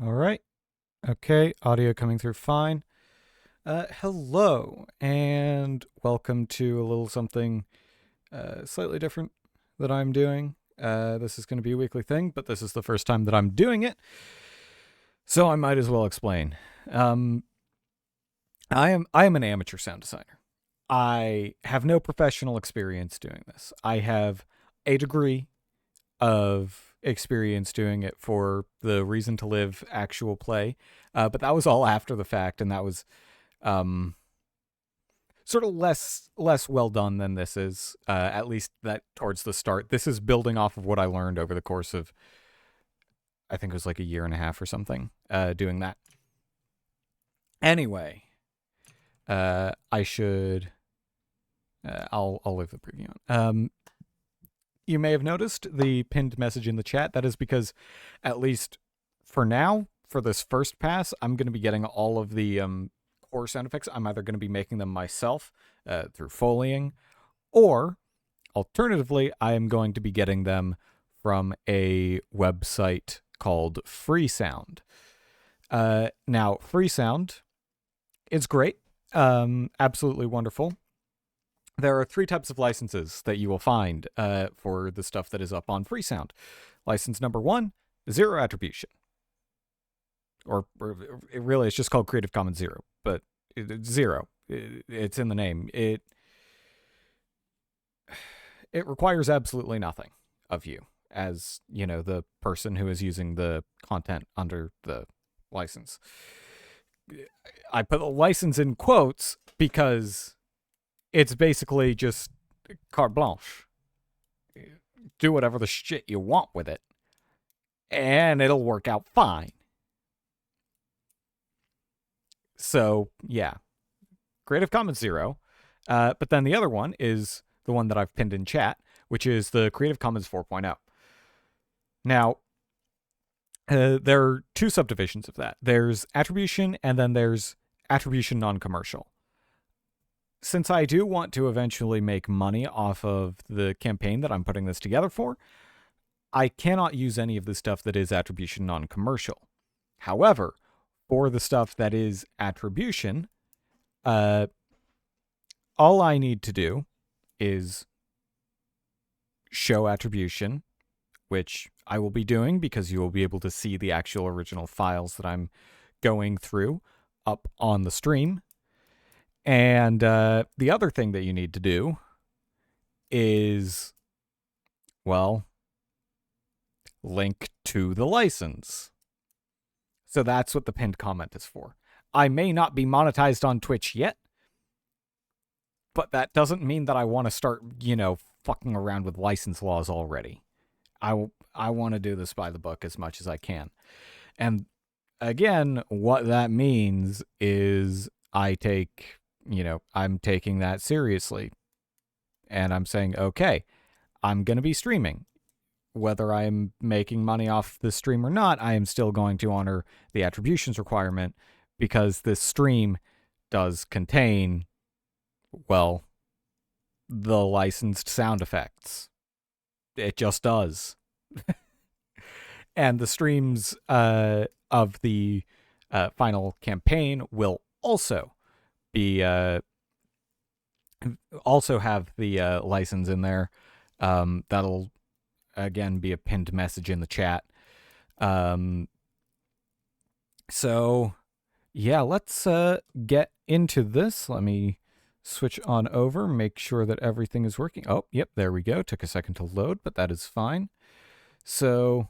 All right. Okay. Audio coming through fine. Hello, and welcome to a little something slightly different that I'm doing. This is going to be a weekly thing, but this is the first time that I'm doing it, so I might as well explain. Um, I am an amateur sound designer. I have no professional experience doing this. I have a degree of experience doing it for the Reason to Live actual play, but that was all after the fact, and that was um, sort of less well done than this is. At least that towards the start. This is building off of what I learned over the course of I think it was like a year and a half or something. Doing that anyway. I should. I'll leave the preview on. You may have noticed the pinned message in the chat. That is because, at least for now, for this first pass, I'm going to be getting all of the core sound effects. I'm either going to be making them myself through Foleying, or alternatively, I am going to be getting them from a website called Freesound. Now, Freesound is great, absolutely wonderful. There are three types of licenses that you will find for the stuff that is up on Freesound. License number one, zero attribution. Or it really, it's just called Creative Commons Zero, but it's zero. It's in the name. It requires absolutely nothing of you as, the person who is using the content under the license. I put the license in quotes because it's basically just carte blanche. Do whatever the shit you want with it, and it'll work out fine. So, yeah, Creative Commons Zero. But then the other one is the one that I've pinned in chat, which is the Creative Commons 4.0. Now, there are two subdivisions of that. There's attribution, and then there's attribution non-commercial. Since I do want to eventually make money off of the campaign that I'm putting this together for, I cannot use any of the stuff that is attribution non-commercial. However, for the stuff that is attribution, uh, all I need to do is show attribution, which I will be doing because you will be able to see the actual original files that I'm going through up on the stream. And the other thing that you need to do is, well, link to the license. So that's what the pinned comment is for. I may not be monetized on Twitch yet, but that doesn't mean that I want to start, fucking around with license laws already. I want to do this by the book as much as I can. And again, what that means is I'm taking that seriously. And I'm saying, okay, I'm going to be streaming. Whether I'm making money off the stream or not, I am still going to honor the attributions requirement because this stream does contain, well, the licensed sound effects. It just does. And the streams of the final campaign will be also have the license in there. That'll again be a pinned message in the chat. Um, so yeah, let's get into this. Let me switch on over, make sure that everything is working. Oh, yep, there we go. Took a second to load, but that is fine. So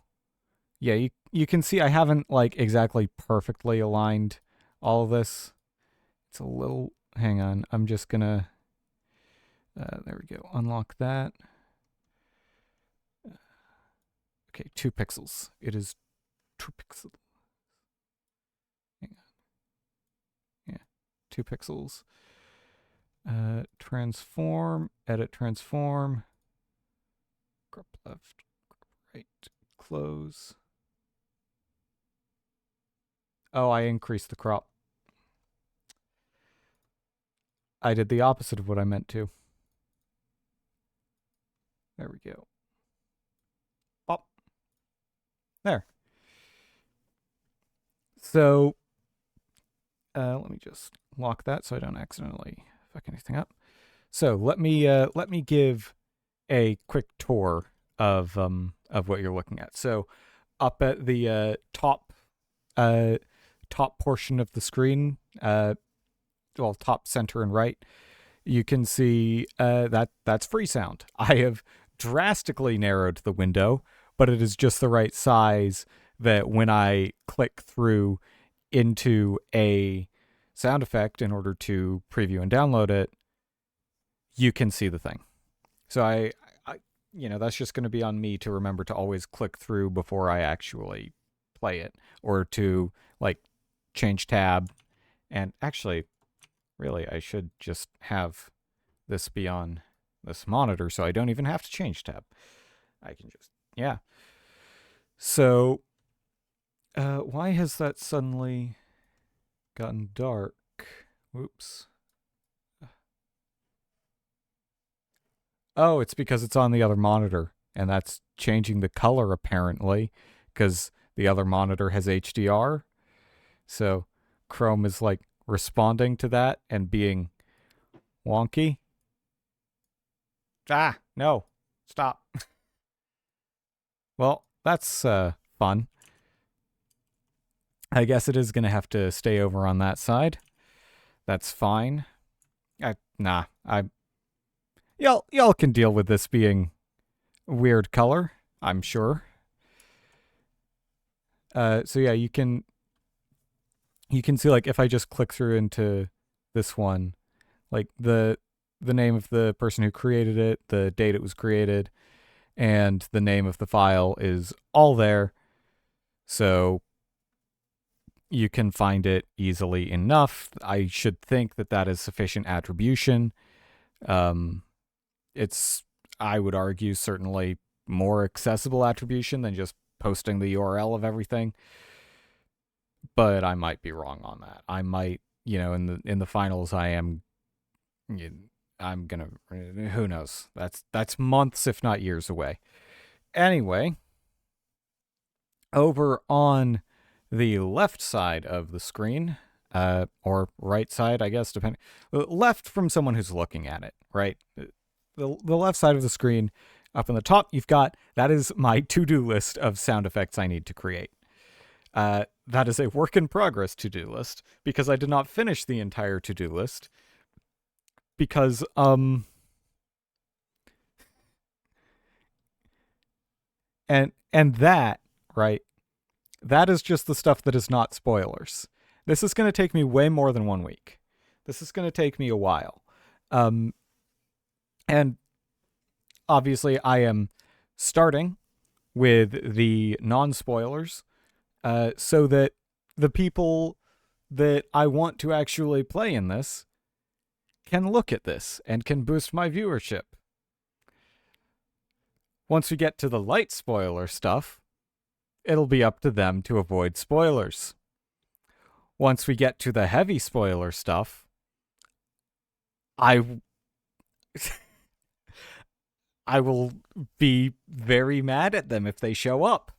yeah, you can see I haven't like exactly perfectly aligned all of this. It's a little, hang on, I'm just gonna, there we go, unlock that. Okay, 2 pixels. It is 2 pixels. Hang on. Yeah, 2 pixels. Transform, edit transform, crop left, crop right, close. Oh, I increased the crop. I did the opposite of what I meant to. There we go. Pop. There. So let me just lock that so I don't accidentally fuck anything up. So let me give a quick tour of what you're looking at. So up at the uh, top portion of the screen, well, top center and right, you can see that's Freesound. I have drastically narrowed the window, but it is just the right size that when I click through into a sound effect in order to preview and download it, you can see the thing. So I that's just going to be on me to remember to always click through before I actually play it, or to like change tab. And actually, really, I should just have this be on this monitor so I don't even have to change tab. I can just, yeah. So, why has that suddenly gotten dark? Whoops. Oh, it's because it's on the other monitor, and that's changing the color apparently, because the other monitor has HDR. So Chrome is like responding to that and being wonky. Ah, no, stop. Well, that's fun. I guess it is going to have to stay over on that side. That's fine. Y'all can deal with this being weird color, I'm sure. So yeah, you can see, like, if I just click through into this one, like the name of the person who created it, the date it was created, and the name of the file is all there. So you can find it easily enough. I should think that that is sufficient attribution. It's, I would argue, certainly more accessible attribution than just posting the URL of everything. But I might be wrong on that. I might, in the finals, I'm gonna, who knows? That's months, if not years away. Anyway, over on the left side of the screen, or right side, I guess, depending, left from someone who's looking at it, right? The left side of the screen, up in the top, you've got, that is my to-do list of sound effects I need to create. That is a work in progress to-do list, because I did not finish the entire to-do list, because, and that, right, that is just the stuff that is not spoilers. This is going to take me way more than 1 week. This is going to take me a while. And obviously I am starting with the non-spoilers, so that the people that I want to actually play in this can look at this and can boost my viewership. Once we get to the light spoiler stuff, it'll be up to them to avoid spoilers. Once we get to the heavy spoiler stuff, I will be very mad at them if they show up.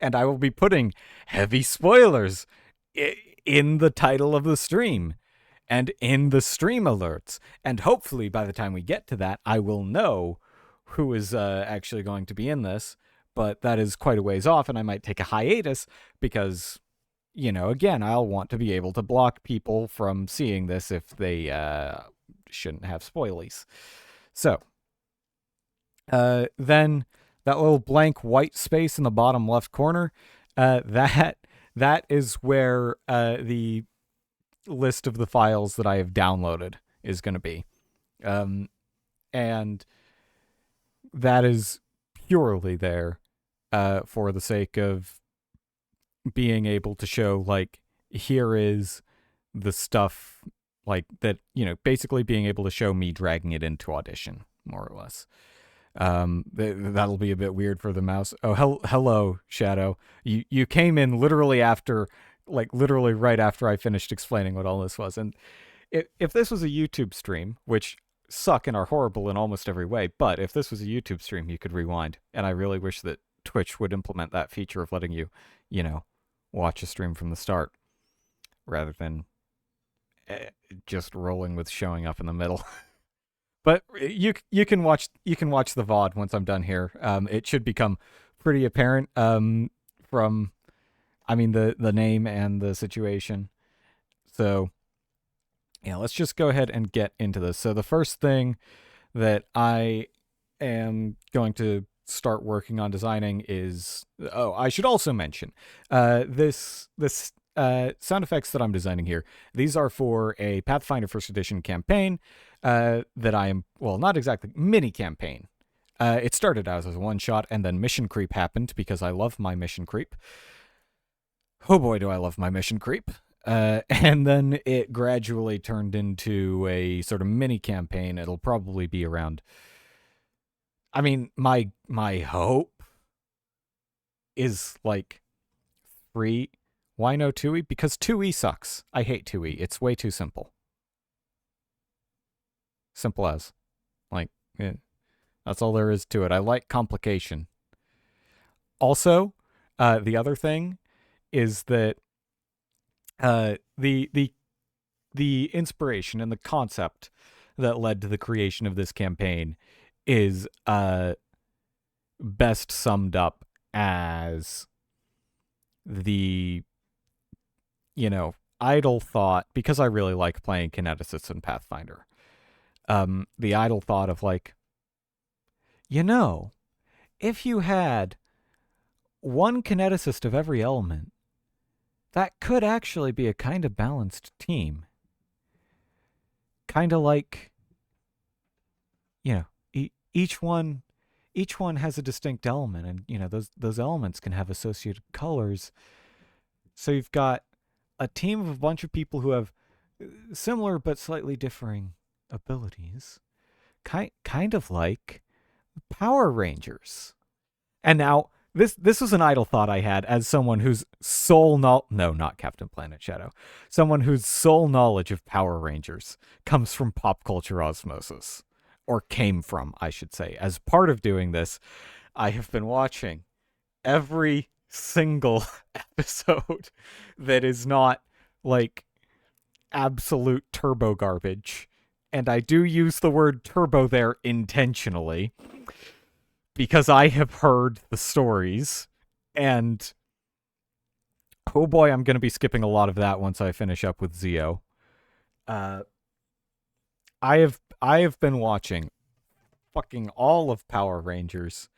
And I will be putting heavy spoilers in the title of the stream and in the stream alerts. And hopefully by the time we get to that, I will know who is actually going to be in this. But that is quite a ways off, and I might take a hiatus because, again, I'll want to be able to block people from seeing this if they shouldn't have spoilies. So, then that little blank white space in the bottom left corner, that is where the list of the files that I have downloaded is going to be. And that is purely there for the sake of being able to show, like, here is the stuff, like, that, basically being able to show me dragging it into Audition, more or less. That'll be a bit weird for the mouse. Oh, hello, Shadow. You came in literally after, like, literally right after I finished explaining what all this was. And if this was a YouTube stream, which suck and are horrible in almost every way, but if this was a YouTube stream, you could rewind. And I really wish that Twitch would implement that feature of letting you, watch a stream from the start. rather than just rolling with showing up in the middle. But you can watch the VOD once I'm done here. It should become pretty apparent from the name and the situation. So yeah, let's just go ahead and get into this. So the first thing that I am going to start working on designing is, I should also mention this sound effects that I'm designing here. These are for a Pathfinder First Edition campaign that I am, well, not exactly mini campaign. It started out as a one shot, and then mission creep happened because I love my mission creep. Oh boy, do I love my mission creep. And then it gradually turned into a sort of mini campaign. It'll probably be around, my hope is like 3. Why no 2e? Because 2e sucks. I hate 2e. It's way too simple. Simple as. That's all there is to it. I like complication. Also, the other thing is that the inspiration and the concept that led to the creation of this campaign is best summed up as the idle thought, because I really like playing kineticists in Pathfinder. The idle thought of if you had one kineticist of every element, that could actually be a kind of balanced team. Kind of like, each one has a distinct element, and those elements can have associated colors. So you've got a team of a bunch of people who have similar but slightly differing abilities, kind of like Power Rangers. And now this was an idle thought I had as someone whose no, not Captain Planet Shadow, someone whose sole knowledge of Power Rangers comes from pop culture osmosis, or came from, I should say. As part of doing this, I have been watching every single episode that is not absolute turbo garbage. And I do use the word turbo there intentionally because I have heard the stories, and oh boy, I'm going to be skipping a lot of that once I finish up with Zeo. I have been watching fucking all of Power Rangers.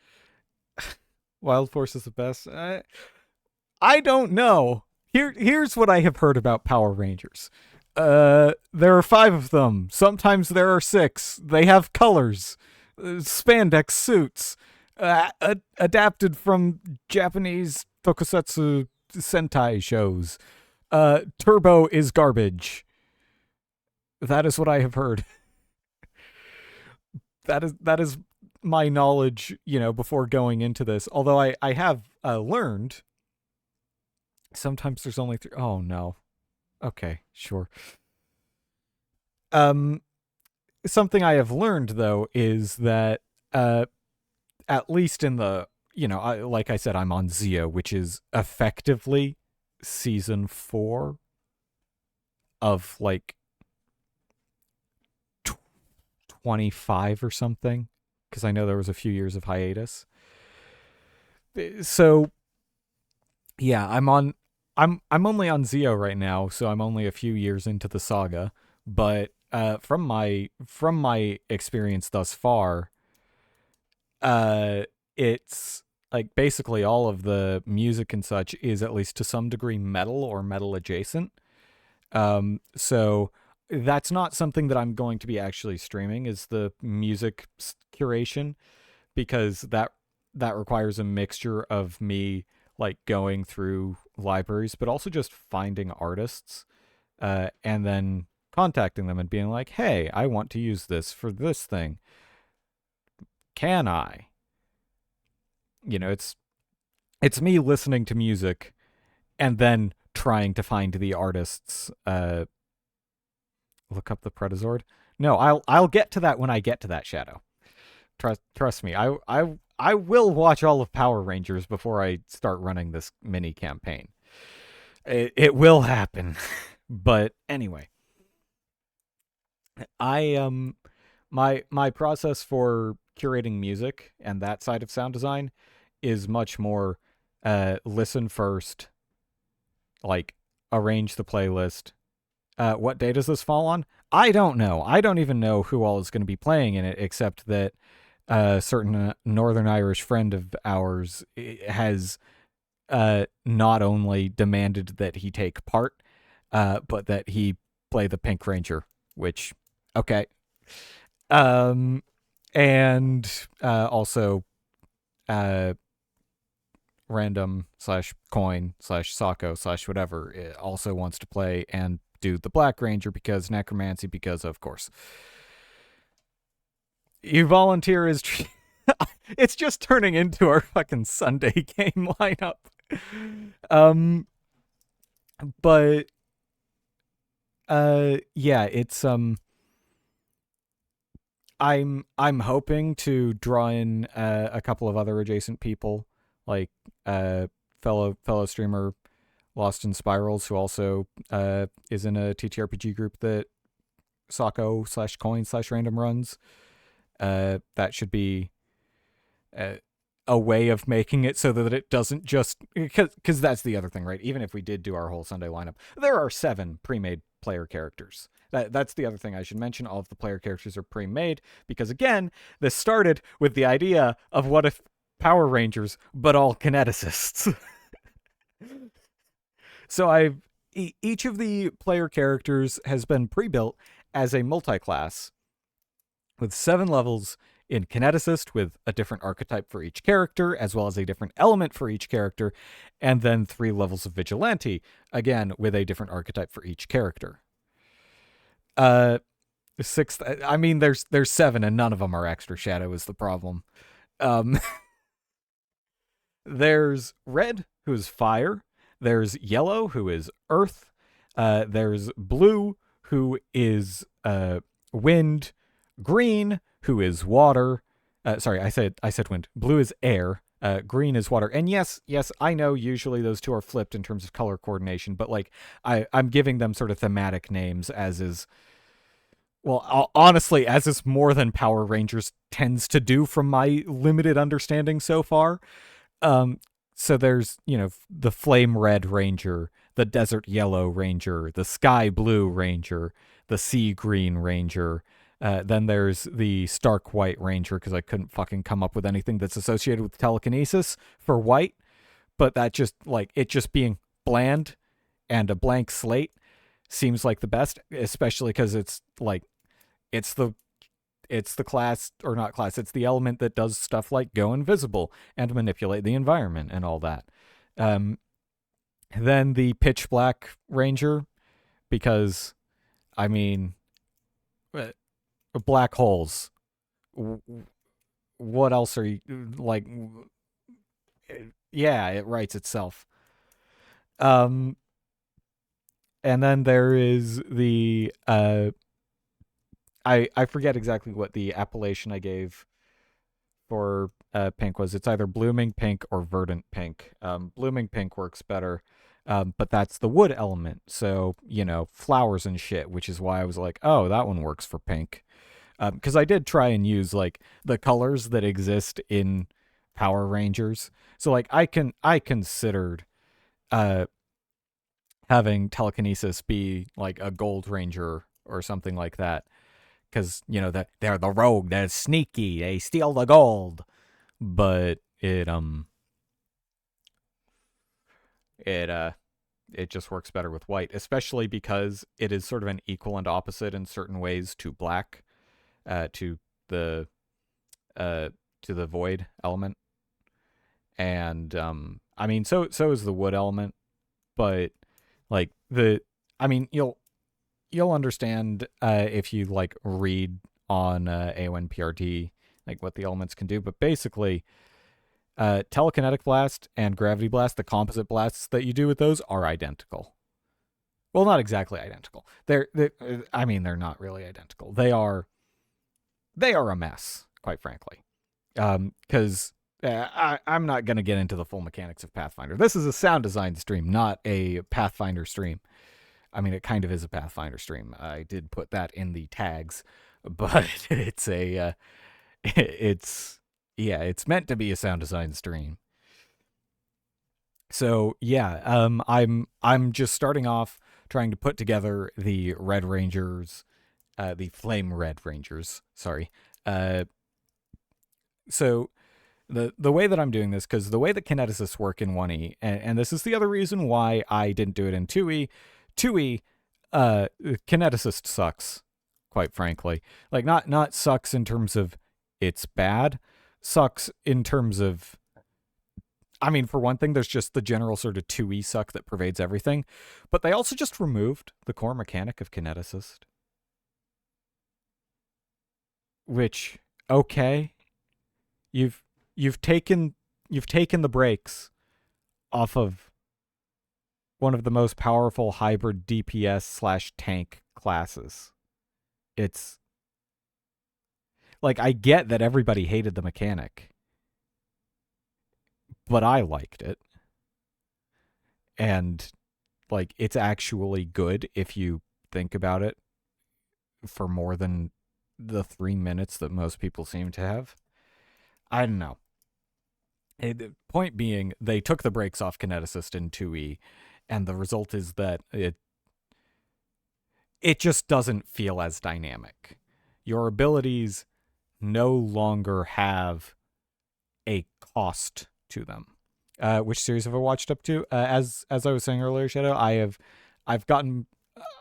Wild Force is the best. I don't know. Here's what I have heard about Power Rangers. There are 5 of them. Sometimes there are 6. They have colors. Spandex suits. Adapted from Japanese tokusatsu Sentai shows. Turbo is garbage. That is what I have heard. That is my knowledge, before going into this. Although I have learned sometimes there's only 3. Oh no. Okay, sure. Something I have learned though is that at least in the, like I said, I'm on Zeo, which is effectively season 4 of 25 or something, because I know there was a few years of hiatus. So yeah, I'm only on Zeo right now, so I'm only a few years into the saga, but from my experience thus far, it's basically all of the music and such is at least to some degree metal or metal adjacent. So that's not something that I'm going to be actually streaming, is the music curation, because that requires a mixture of me going through libraries, but also just finding artists, and then contacting them and being like, hey, I want to use this for this thing. Can I? It's me listening to music and then trying to find the artists. Look up the Predazord. No, I'll get to that when I get to that, Shadow. Trust me. I will watch all of Power Rangers before I start running this mini campaign. It will happen. But anyway, I my process for curating music and that side of sound design is much more listen first, like arrange the playlist. What day does this fall on? I don't know. I don't even know who all is going to be playing in it, except that a certain Northern Irish friend of ours has not only demanded that he take part, but that he play the Pink Ranger, which, okay. And also random slash coin slash Sako slash whatever also wants to play and do the Black Ranger because necromancy, because of course. You volunteer as it's just turning into our fucking Sunday game lineup. But yeah, it's I'm hoping to draw in a couple of other adjacent people, like fellow streamer Lost in Spirals, who also is in a TTRPG group that Sako slash coin slash random runs. That should be a way of making it so that it doesn't just, because that's the other thing, right? Even if we did do our whole Sunday lineup, there are 7 pre-made player characters. That's the other thing I should mention. All of the player characters are pre-made because, again, this started with the idea of what if Power Rangers, but all kineticists. So each of the player characters has been pre-built as a multi-class with 7 levels in kineticist, with a different archetype for each character, as well as a different element for each character, and then 3 levels of vigilante, again with a different archetype for each character. 6th, I mean, there's 7 and none of them are extra shadow is the problem. There's red, who's fire. There's yellow, who is earth. There's blue, who is wind. Green, who is water. Sorry, I said wind. Blue is air. Green is water. And yes, I know usually those two are flipped in terms of color coordination, but like I'm giving them sort of thematic names, as is, well, honestly, as is more than Power Rangers tends to do from my limited understanding so far. So there's, the Flame Red Ranger, the Desert Yellow Ranger, the Sky Blue Ranger, the Sea Green Ranger. Then there's the Stark White Ranger, because I couldn't fucking come up with anything that's associated with telekinesis for white. But that just, it just being bland and a blank slate seems like the best, especially because it's the class, or not class, it's the element that does stuff like go invisible and manipulate the environment and all that. Then the Pitch Black Ranger, because, I mean, black holes. What else are you, like, yeah, it writes itself. And then there is the, I forget exactly what the appellation I gave for pink was. It's either blooming pink or verdant pink. Blooming pink works better, but that's the wood element. So, flowers and shit, which is why I was like, oh, that one works for pink. Because I did try and use, the colors that exist in Power Rangers. So, I considered having telekinesis be, a Gold Ranger or something like that. Because, they're the rogue, they're sneaky, they steal the gold. But it just works better with white, especially because it is sort of an equal and opposite in certain ways to black, to the void element. And I mean, so is the wood element, but you'll understand if you read on AONPRT what the elements can do. But basically, telekinetic blast and gravity blast, the composite blasts that you do with those, are identical. Well, not exactly identical. They're not really identical. They are a mess, quite frankly. Because I'm not going to get into the full mechanics of Pathfinder. This is a sound design stream, not a Pathfinder stream. I mean, it kind of is a Pathfinder stream. I did put that in the tags, but it's a it's yeah, it's meant to be a sound design stream. So yeah, I'm just starting off trying to put together the Red Rangers, the Flame Red Rangers. Sorry. Uh, so the way that I'm doing this, because the way that kineticists work in 1E, and this is the other reason why I didn't do it in 2E. 2E, kineticist sucks, quite frankly. Like not sucks in terms of it's bad, sucks in terms of, I mean, for one thing, there's just the general sort of 2E suck that pervades everything, but they also just removed the core mechanic of kineticist. Which, okay, you've you've taken the brakes off of one of the most powerful hybrid DPS slash tank classes. It's like, I get that everybody hated the mechanic, but I liked it. And like, it's actually good if you think about it for more than the 3 minutes that most people seem to have. I don't know. Point being, they took the brakes off kineticist in 2E, and the result is that it just doesn't feel as dynamic. Your abilities no longer have a cost to them. Which series have I watched up to? As I was saying earlier, Shadow, I've gotten,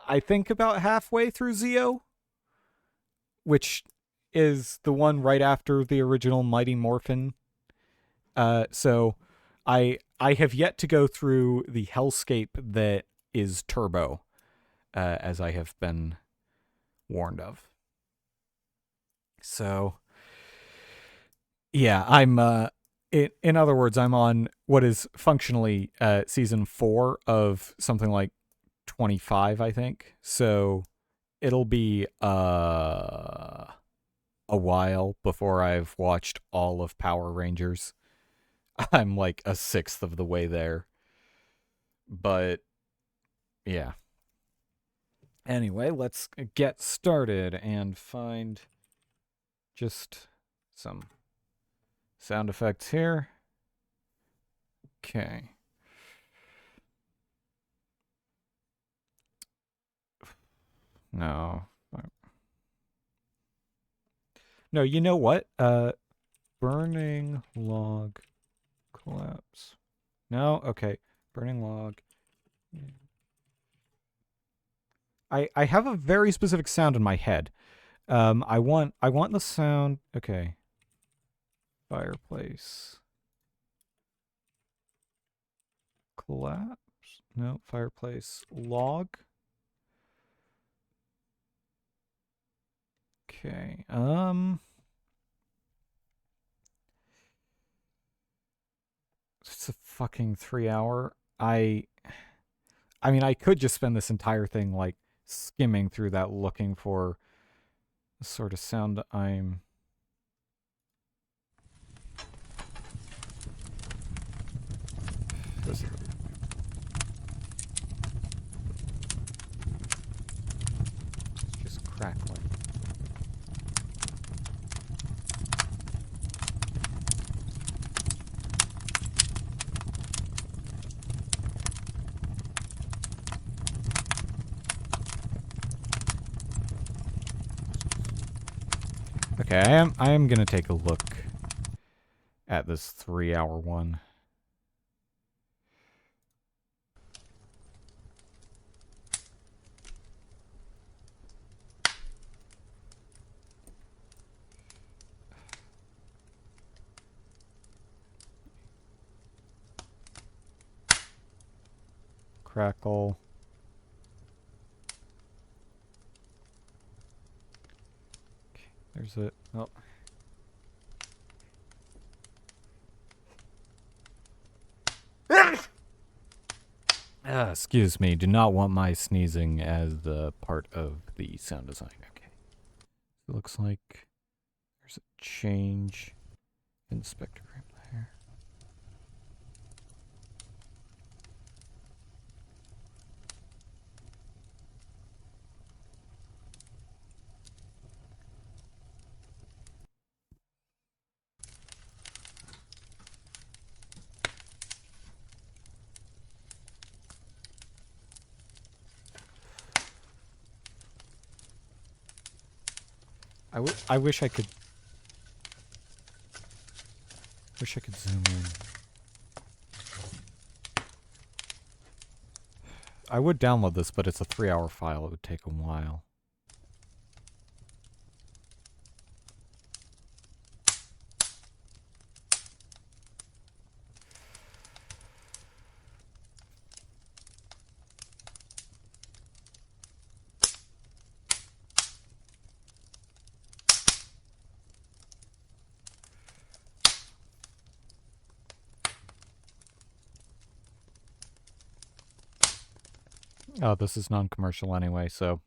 I think, about halfway through Zeo, which is the one right after the original Mighty Morphin. So I have yet to go through the hellscape that is Turbo, as I have been warned of. So yeah, I'm in other words, I'm on what is functionally season 4 of something like 25, I think. So it'll be a while before I've watched all of Power Rangers. I'm like a sixth of the way there. But yeah. Anyway, let's get started and find just some sound effects here. Okay. No. No, you know what? Burning log collapse. No? Okay. Burning log. I have a very specific sound in my head. I want the sound. Okay. Fireplace. Collapse. No, fireplace log. Okay. It's a fucking 3 hour. I mean, I could just spend this entire thing like skimming through that looking for the sort of sound I'm. It's just crackling. Okay, I am gonna take a look at this 3 hour one. Crackle. Okay, there's it. Oh. Excuse me. Do not want my sneezing as the part of the sound design. Okay. It looks like there's a change in the spectrogram there. I wish I could... Wish I could zoom in. I would download this, but it's a 3-hour file. It would take a while. Oh, this is non-commercial anyway, so...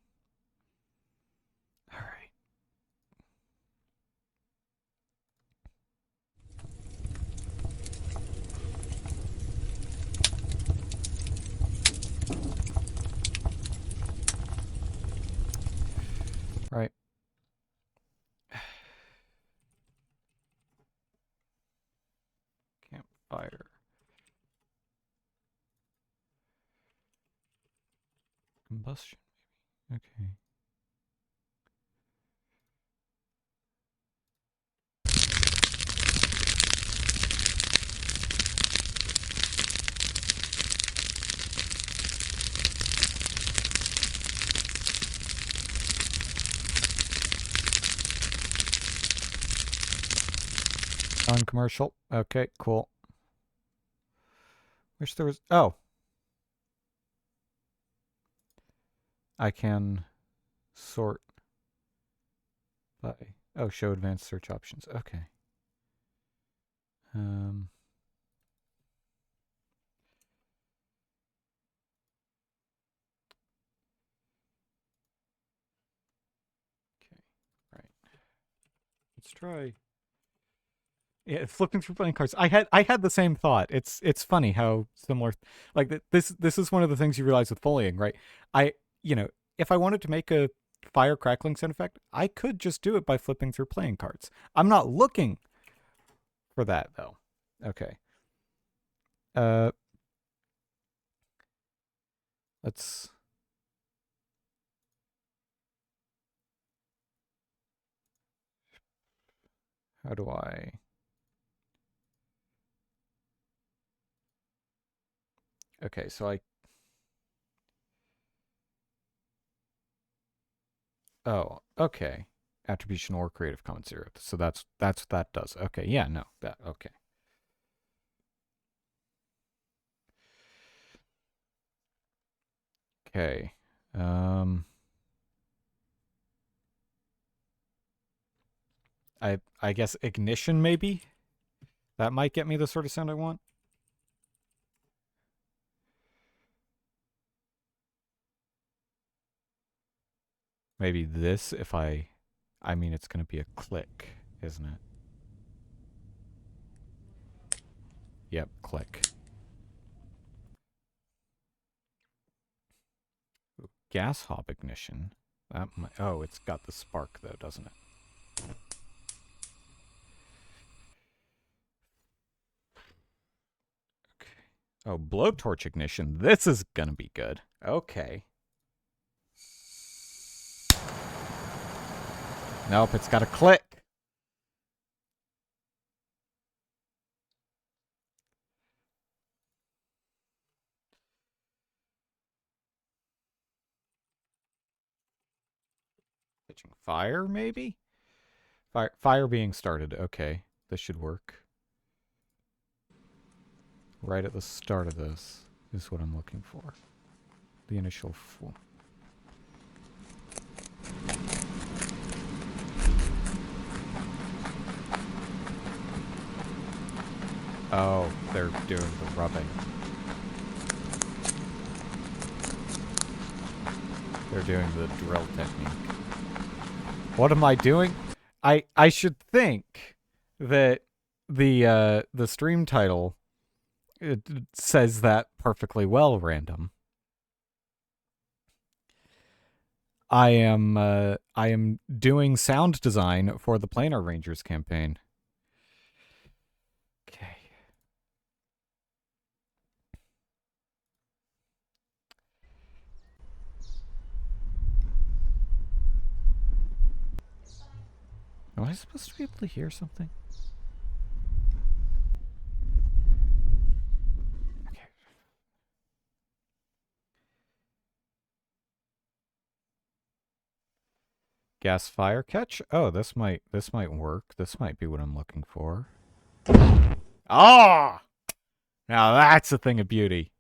Alright. Right. Campfire. Combustion, maybe. Okay. Non-commercial. Okay, cool. Wish there was... Oh. I can sort by... Oh, show advanced search options. Okay. Okay, right. Let's try... Yeah, flipping through playing cards. I had the same thought. It's funny how similar, like this is one of the things you realize with Foleying, right? If I wanted to make a fire crackling sound effect, I could just do it by flipping through playing cards. I'm not looking for that though. Okay. Let's... How do I... Okay, so I... Oh, okay. Attribution or Creative Commons 0. So that's what that does. Okay, yeah, no, that, okay. Okay. I guess ignition maybe? That might get me the sort of sound I want. Maybe this if I mean it's going to be a click, isn't it? Yep, click. Ooh, gas hob ignition. That might, oh, it's got the spark though, doesn't it? Okay. Oh, blowtorch ignition. This is going to be good. Okay. Nope, it's got a click. Pitching fire, maybe? Fire being started. Okay, this should work. Right at the start of this is what I'm looking for. The initial full. Oh, they're doing the rubbing. They're doing the drill technique. What am I doing? I should think that the stream title, it says that perfectly well, random. I am doing sound design for the Planar Rangers campaign. Okay. Am I supposed to be able to hear something? Okay. Gas fire catch? Oh, this might work. This might be what I'm looking for. Ah! Now that's a thing of beauty.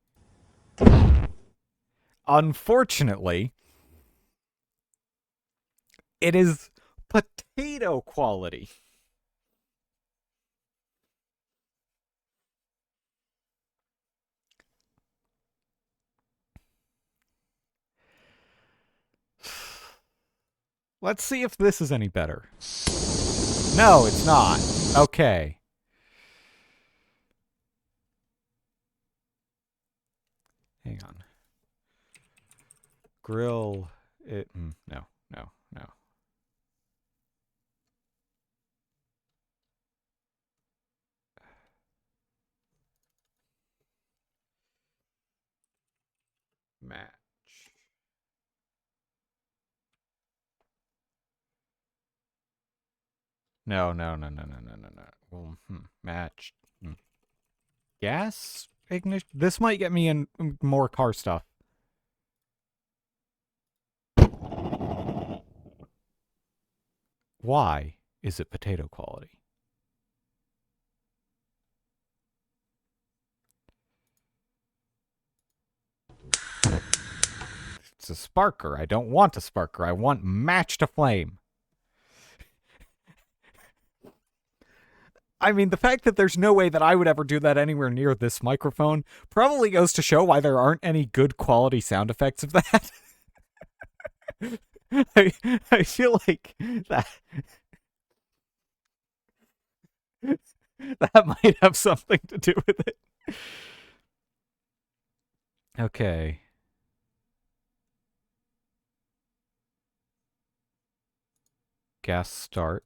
Unfortunately, it is potato quality. Let's see if this is any better. No, it's not. Okay. Hang on. Grill it. No, no, no. Match. No, no, no, no, no, no, no, no. Well, match. Gas ignition. This might get me in more car stuff. Why is it potato quality? It's a sparker. I don't want a sparker. I want match to flame. I mean, the fact that there's no way that I would ever do that anywhere near this microphone probably goes to show why there aren't any good quality sound effects of that. I feel like that that might have something to do with it. Okay. Gas start.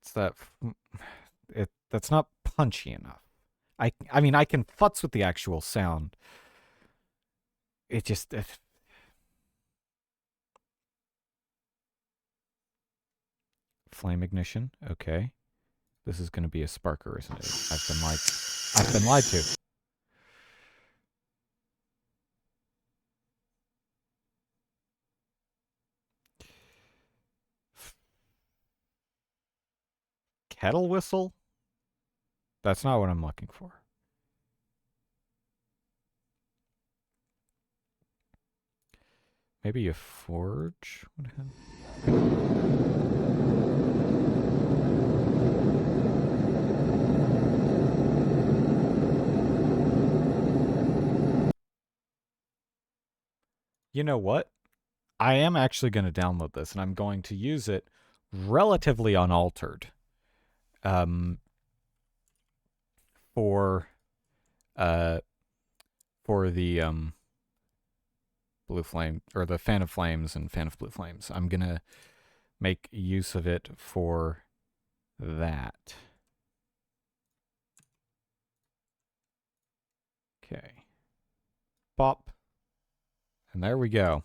It's that that's not punchy enough. I mean I can futz with the actual sound. It just flame ignition. Okay. This is going to be a sparker, isn't it? I've been lied to. Kettle whistle? That's not what I'm looking for. Maybe a forge would have. You know what? I am actually going to download this and I'm going to use it relatively unaltered. For the blue flame or the fan of flames and fan of blue flames. I'm going to make use of it for that. Okay. Bop. And there we go.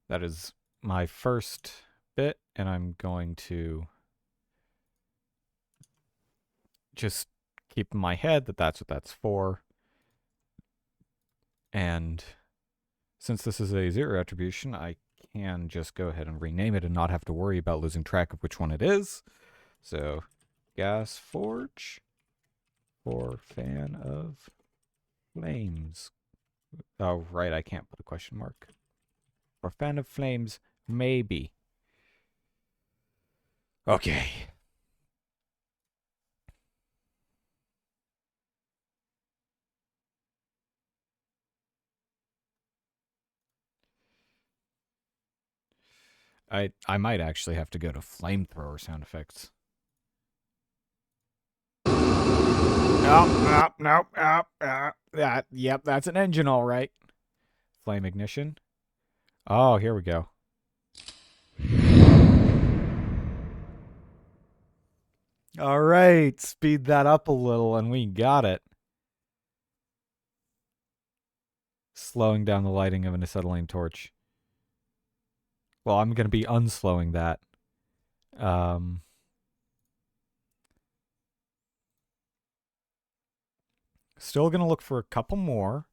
That is my first bit, and I'm going to just keep in my head that that's what that's for. And since this is a zero attribution, I can just go ahead and rename it and not have to worry about losing track of which one it is. So, gas forge for fan of flames. Oh, right, I can't put a question mark. For fan of flames, maybe. Okay. I might actually have to go to flamethrower sound effects. Nope. Yep, that's an engine, all right. Flame ignition. Oh, here we go. All right, speed that up a little, and we got it. slowing down the lighting of an acetylene torch. Well, I'm going to be unslowing that. Still going to look for a couple more.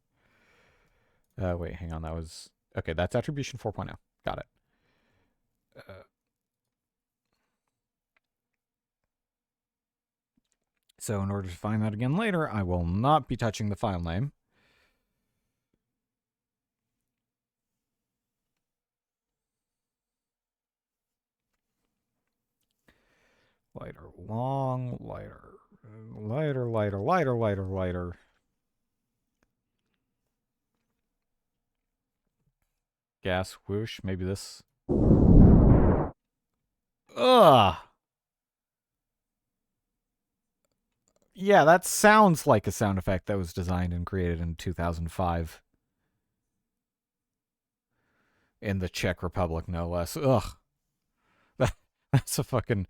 Wait, hang on. That was... Okay, that's attribution 4.0. Got it. So in order to find that again later, I will not be touching the file name. Lighter, long, lighter, lighter, lighter, lighter, lighter, lighter. Gas, whoosh, maybe this. Ugh! Yeah, that sounds like a sound effect that was designed and created in 2005. In the Czech Republic, no less. Ugh. That's a fucking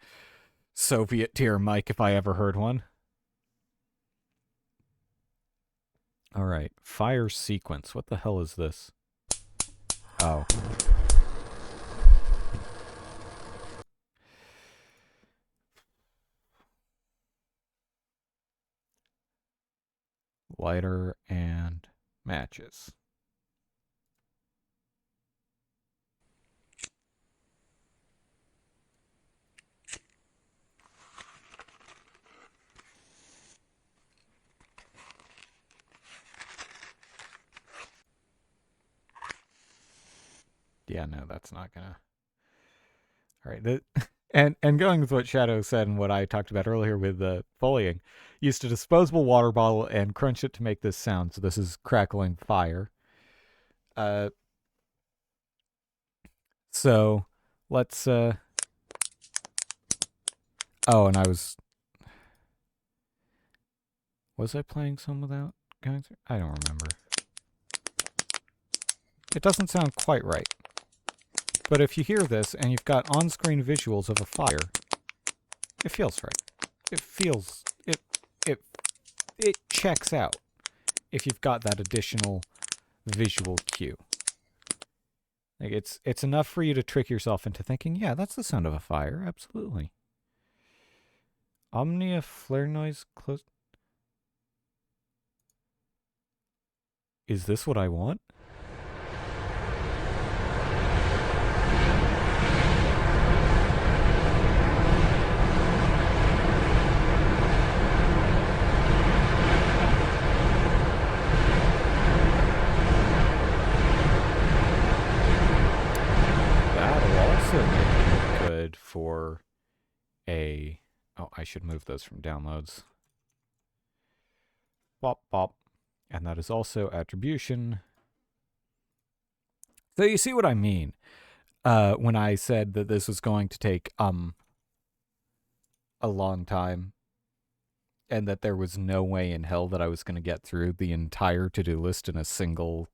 Soviet tier mic if I ever heard one. Alright, fire sequence. What the hell is this? Oh. Lighter and matches. Yeah, no, that's not gonna... Alright, and going with what Shadow said and what I talked about earlier with the foleying, used a disposable water bottle and crunched it to make this sound. So this is crackling fire. So let's oh, and I was I playing some without going through? I don't remember. It doesn't sound quite right. But if you hear this and you've got on-screen visuals of a fire, it feels right. It feels it checks out if you've got that additional visual cue. Like it's enough for you to trick yourself into thinking, yeah, that's the sound of a fire, absolutely. Omnia flare noise close. Is this what I want? For a... Oh, I should move those from downloads. Bop, bop. And that is also attribution. So you see what I mean when I said that this was going to take a long time and that there was no way in hell that I was going to get through the entire to-do list in a single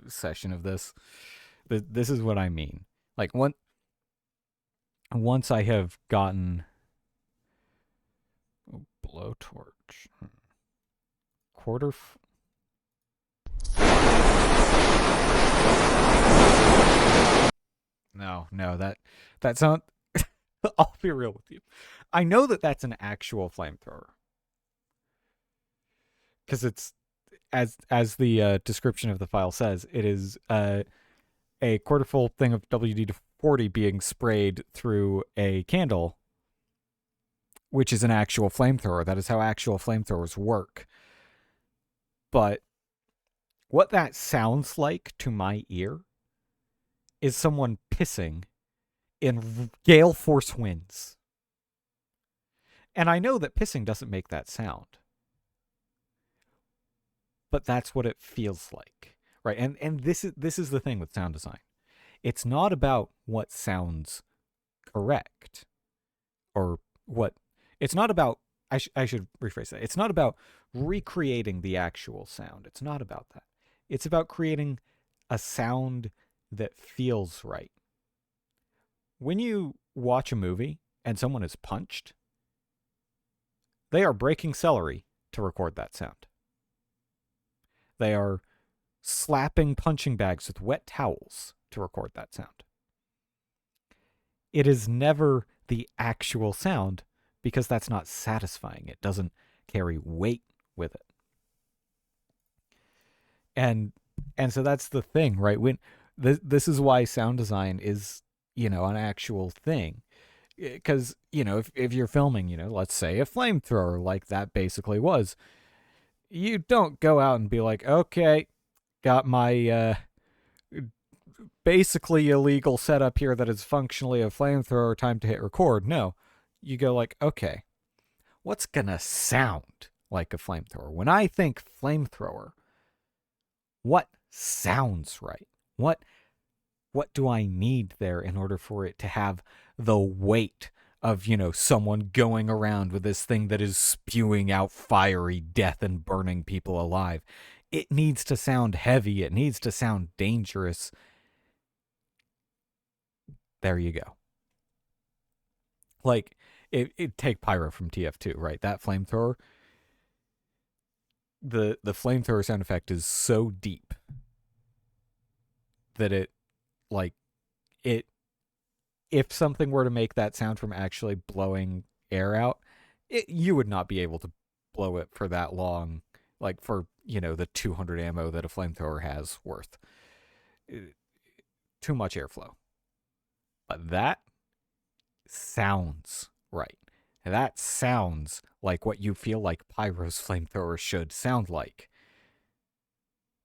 session of this. This is what I mean. Like, once I have gotten blowtorch, no, that sound. I'll be real with you. I know that that's an actual flamethrower because it's as the description of the file says, it is a quarterful thing of WD-40 being sprayed through a candle, which is an actual flamethrower. That is how actual flamethrowers work. But what that sounds like to my ear is someone pissing in gale force winds. And I know that pissing doesn't make that sound. But that's what it feels like. Right? And this is the thing with sound design. It's not about what sounds correct or what... It's not about... I should rephrase that. It's not about recreating the actual sound. It's not about that. It's about creating a sound that feels right. When you watch a movie and someone is punched, they are breaking celery to record that sound. They are slapping punching bags with wet towels to record that sound. It is never the actual sound because that's not satisfying. It doesn't carry weight with it. And so that's the thing, right? When this is why sound design is, an actual thing. Because, if you're filming, let's say a flamethrower like that basically was, you don't go out and be like, okay, got my basically illegal setup here that is functionally a flamethrower, time to hit record. No, you go like, okay, what's gonna sound like a flamethrower? When I think flamethrower, what sounds right? What do I need there in order for it to have the weight of, someone going around with this thing that is spewing out fiery death and burning people alive? It needs to sound heavy. It needs to sound dangerous. There you go. Like, it take Pyro from TF2, right? That flamethrower, the flamethrower sound effect is so deep that if something were to make that sound from actually blowing air out, you would not be able to blow it for that long, like for, the 200 ammo that a flamethrower has worth. Too much airflow. But that sounds right. That sounds like what you feel like Pyro's flamethrower should sound like.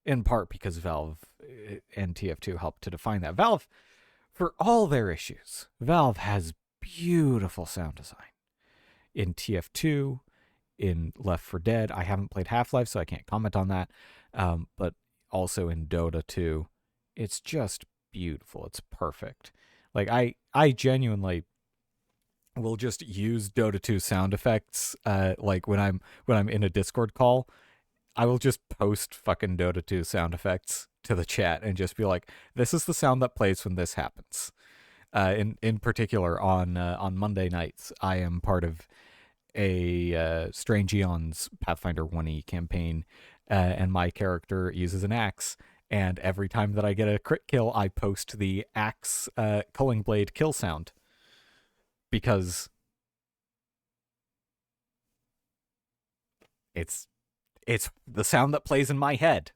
In part because Valve and TF2 helped to define that. Valve, for all their issues, Valve has beautiful sound design. In TF2, in Left 4 Dead, I haven't played Half-Life, so I can't comment on that. But also in Dota 2, it's just beautiful. It's perfect. Like, I genuinely will just use Dota 2 sound effects. Like when I'm in a Discord call, I will just post fucking Dota 2 sound effects to the chat and just be like, this is the sound that plays when this happens. In particular, on Monday nights, I am part of a Strange Eons Pathfinder 1E campaign, and my character uses an axe. And every time that I get a crit kill, I post the axe culling blade kill sound. Because it's the sound that plays in my head.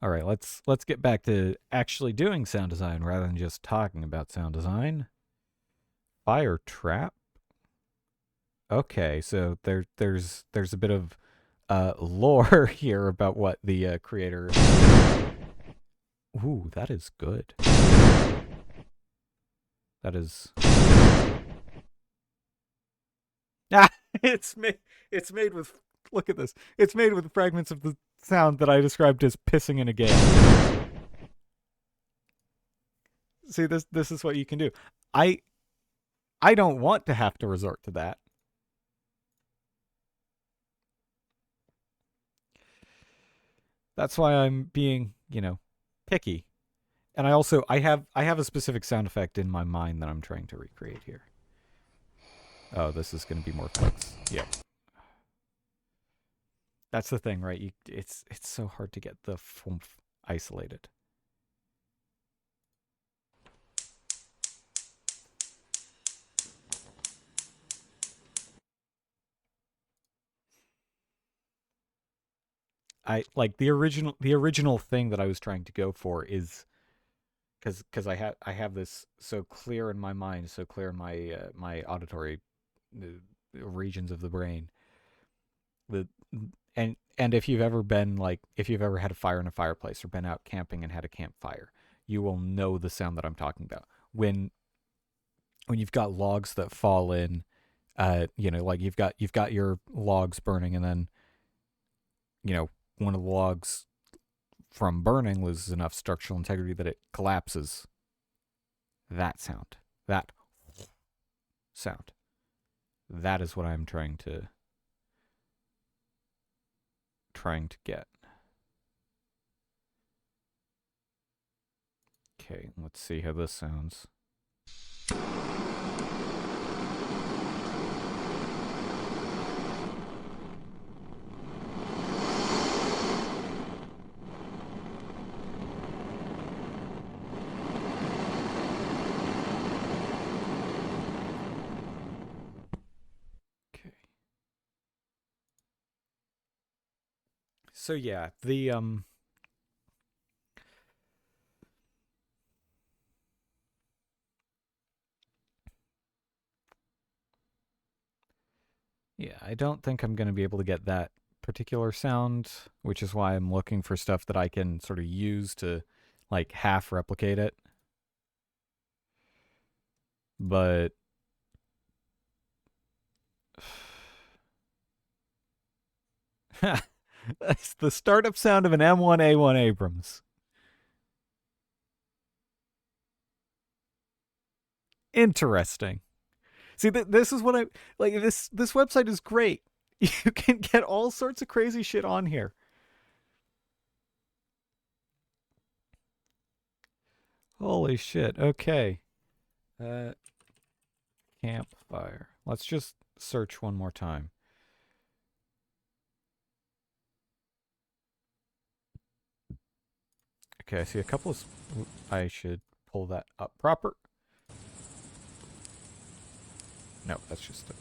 All right, let's get back to actually doing sound design rather than just talking about sound design. Fire trap. Okay, so there's a bit of lore here about what the creator. Ooh, that is good. That is. Ah, it's made with. Look at this. It's made with fragments of the sound that I described as pissing in a gale. See, this is what you can do. I don't want to have to resort to that. That's why I'm being, picky. And I have a specific sound effect in my mind that I'm trying to recreate here. Oh, this is going to be more clicks. Yep. That's the thing, right? It's so hard to get the foomph isolated. I like the original thing that I was trying to go for is because I have this so clear in my mind, so clear in my my auditory regions of the brain. And if you've ever been if you've ever had a fire in a fireplace or been out camping and had a campfire, you will know the sound that I'm talking about. When you've got logs that fall in, like you've got your logs burning, and then one of the logs from burning loses enough structural integrity that it collapses. That sound. That is what I'm trying to get. Okay, let's see how this sounds. So yeah, the yeah, I don't think I'm going to be able to get that particular sound, which is why I'm looking for stuff that I can sort of use to like half replicate it. But that's the startup sound of an M1A1 Abrams. Interesting. See, this is what I like. This website is great. You can get all sorts of crazy shit on here. Holy shit. Okay. Uh, campfire. Let's just search one more time. Okay, I see a couple of. I should pull that up proper. No, that's just it.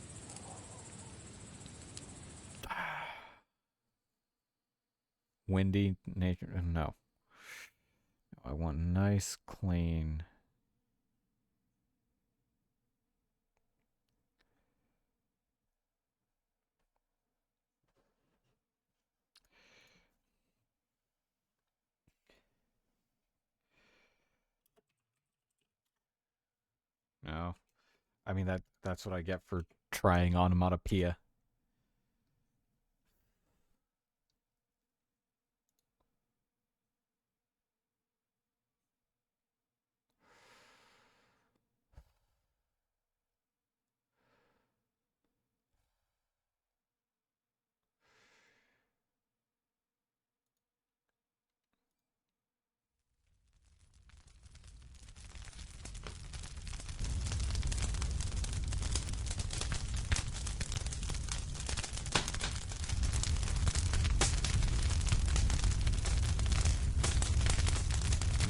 Windy nature. No. I want nice, clean. No. I mean that's what I get for trying onomatopoeia.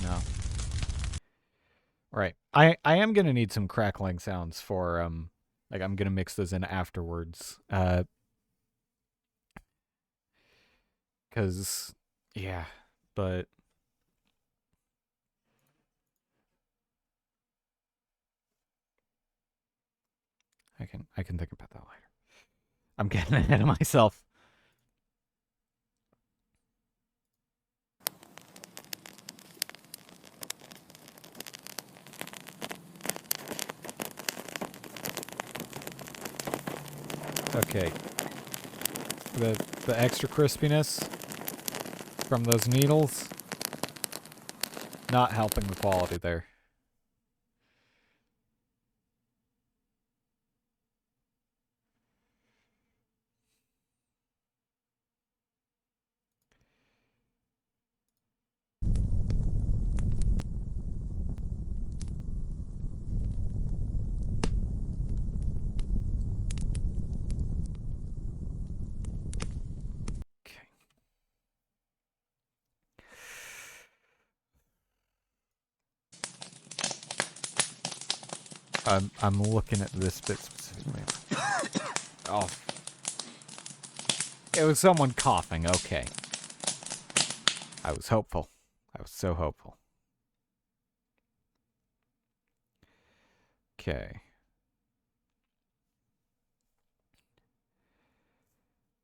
No. Right. I am gonna need some crackling sounds for like I'm gonna mix those in afterwards. Cause yeah, but I can think about that later. I'm getting ahead of myself. Okay. The extra crispiness from those needles not helping the quality there. Okay. I'm looking at this bit specifically. Oh, it was someone coughing. Okay. I was hopeful. I was so hopeful. Okay.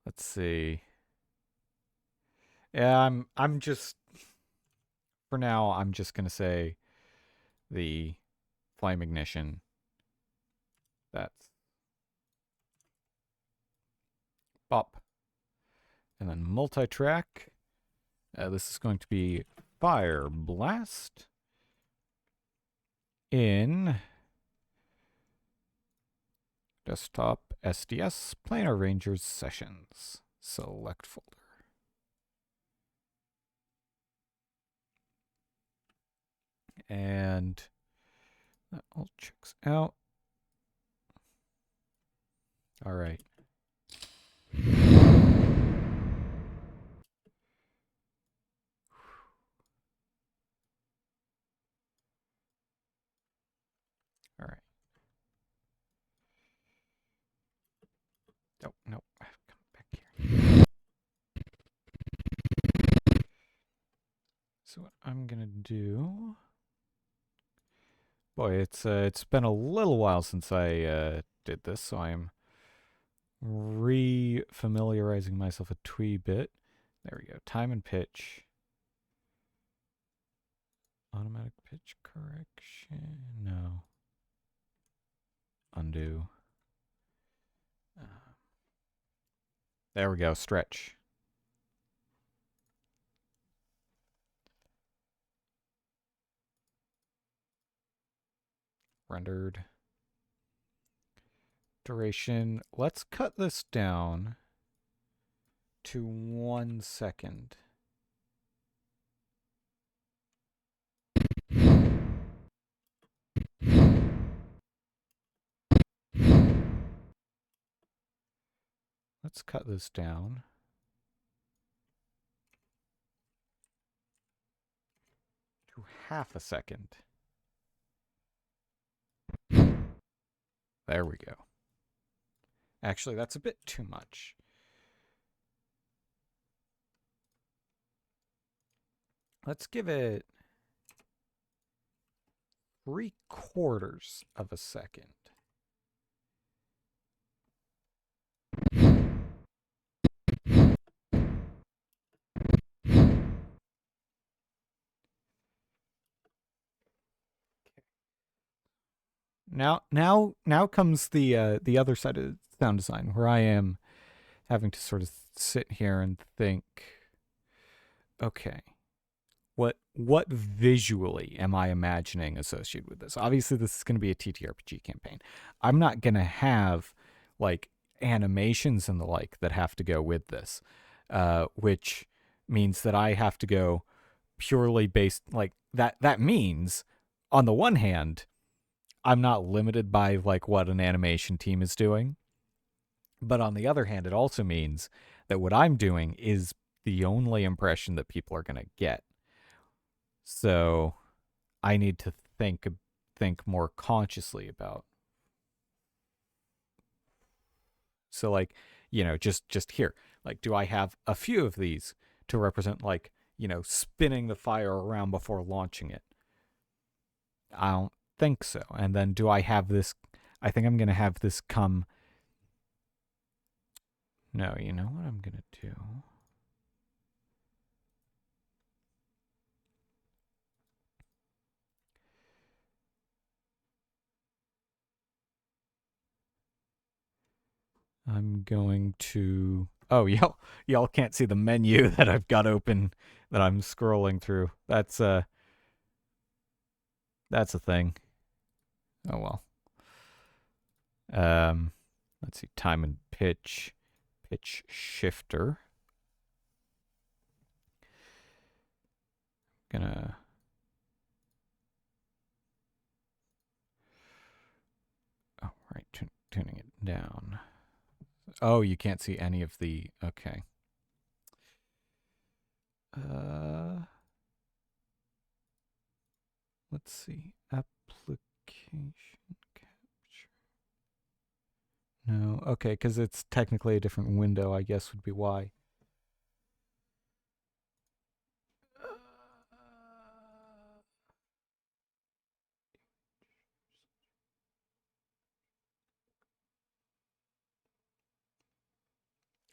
Let's see. Yeah, I'm just for now I'm just going to say the flame ignition. That's bop. And then multi-track. This is going to be Fire Blast in Desktop SDS Planar Rangers Sessions. Select folder. And that all checks out. All right. All right. Oh, no. Come back here. So what I'm gonna do... Boy, it's been a little while since I did this, so I'm re-familiarizing myself a twee bit. There we go. Time and pitch. Automatic pitch correction. No. Undo. There we go. Stretch. Rendered. Duration. Let's cut this down to 1 second. Let's cut this down to half a second. There we go. Actually, that's a bit too much. Let's give it 3/4 of a second. Now comes the other side of sound design, where I am having to sort of sit here and think, okay, what visually am I imagining associated with this? Obviously, this is going to be a TTRPG campaign. I'm not going to have like animations and the like that have to go with this, which means that I have to go purely based like that. That means, on the one hand, I'm not limited by like what an animation team is doing. But on the other hand, it also means that what I'm doing is the only impression that people are going to get. So I need to think more consciously about. So like, just here, like, do I have a few of these to represent like, spinning the fire around before launching it? I don't think so. And then do I have this? I think I'm going to have this come. No, you know what I'm going to do? I'm going to... Oh, y'all can't see the menu that I've got open that I'm scrolling through. That's a thing. Oh well. Let's see, time and pitch shifter. Gonna... Oh, right, tuning it down. Oh, you can't see any of the... Okay. Let's see. Application capture. No, okay, because it's technically a different window, I guess would be why.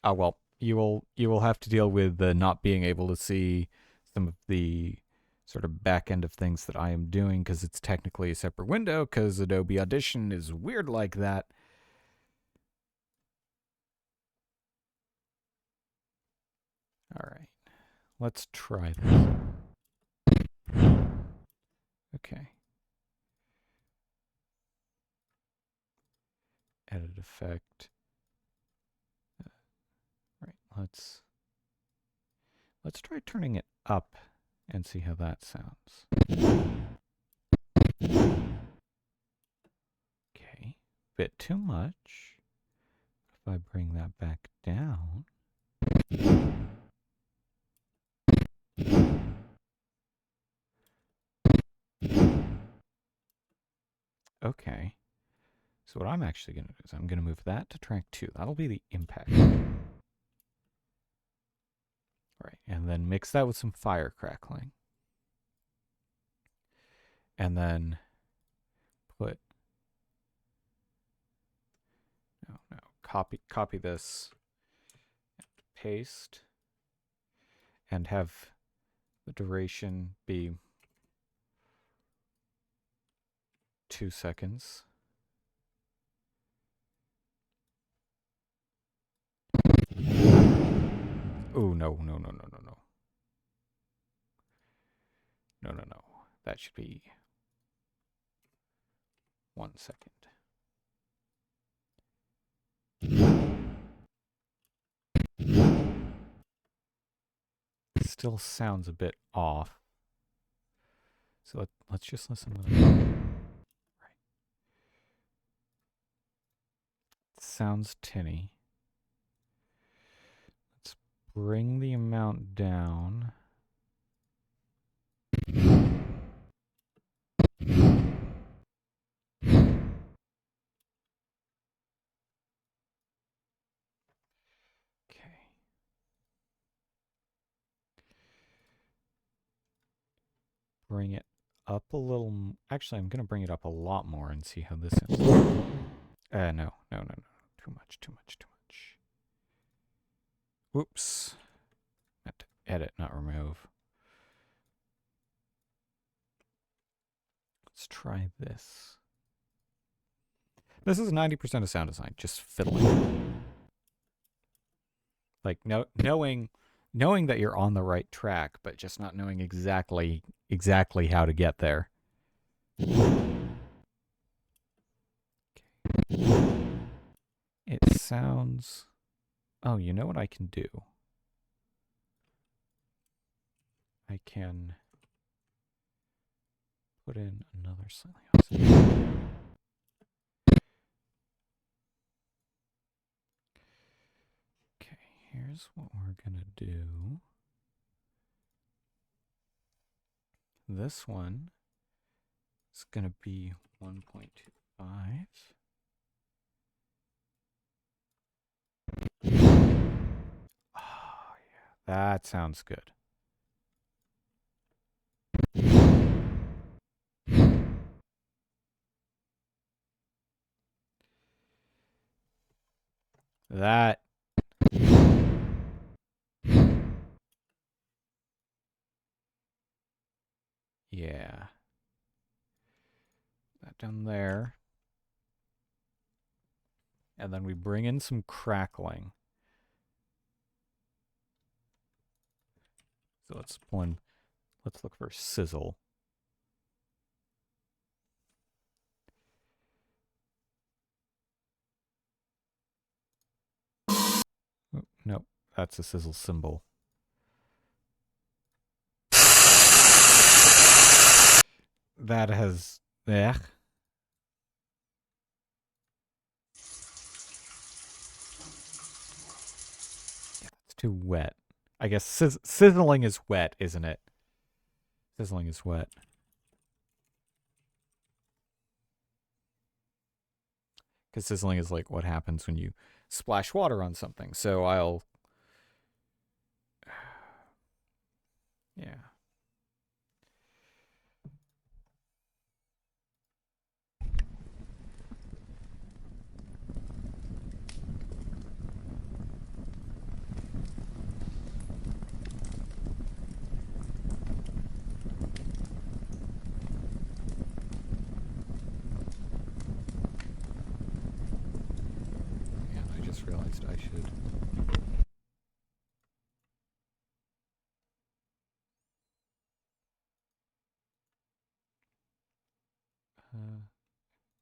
Oh well, you will have to deal with not being able to see some of the sort of back end of things that I am doing because it's technically a separate window because Adobe Audition is weird like that. All right, let's try this. Okay. Edit effect. Right, let's try turning it up and see how that sounds. Okay, bit too much. If I bring that back down. Okay. So what I'm actually going to do is I'm going to move that to track 2. That'll be the impact. Right, and then mix that with some fire crackling. and then put, no, copy this, paste, and have the duration be 2 seconds. Oh, no. No. That should be 1 second. Still sounds a bit off. So let's just listen to that. Right. Sounds tinny. Let's bring the amount down. Okay. Bring it up a little. Actually, I'm going to bring it up a lot more and see how this sounds. No. Too much. Whoops. Meant to edit, not remove. Let's try this. This is 90% of sound design, just fiddling. Like knowing that you're on the right track, but just not knowing exactly how to get there. Okay. It sounds. Oh, you know what I can do? I can put in another slightly offset. Okay, here's what we're gonna do. This one is gonna be 1.25. Oh yeah, that sounds good. That. Yeah. That down there. And then we bring in some crackling. So let's look for sizzle. Oh, nope, that's a sizzle symbol. That has yeah. It's too wet. I guess sizzling is wet, isn't it? Sizzling is wet. Because sizzling is like what happens when you splash water on something. So I'll. Yeah. I just realized I should.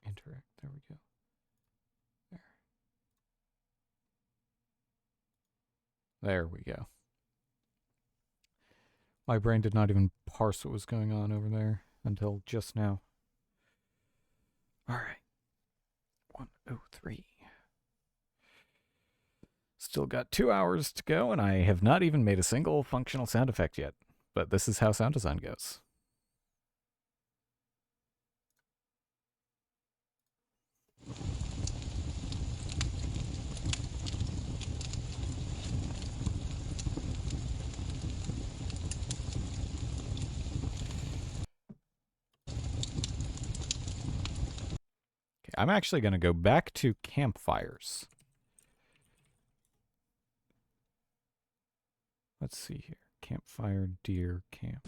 Interact. There we go. There we go. My brain did not even parse what was going on over there until just now. All right. 103. Still got 2 hours to go, and I have not even made a single functional sound effect yet. But this is how sound design goes. I'm actually going to go back to campfires. Let's see here. Campfire, deer, camp.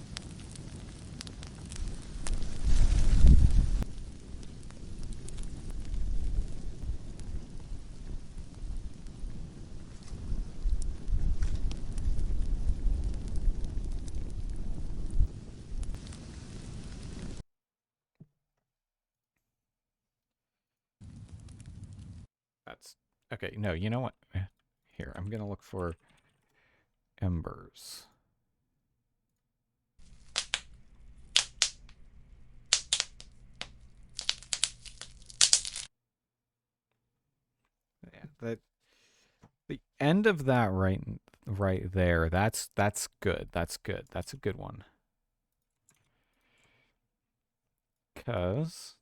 That's okay. No, you know what? Here, I'm going to look for embers. Yeah, the end of that right there. That's good. That's good. That's a good one. 'Cause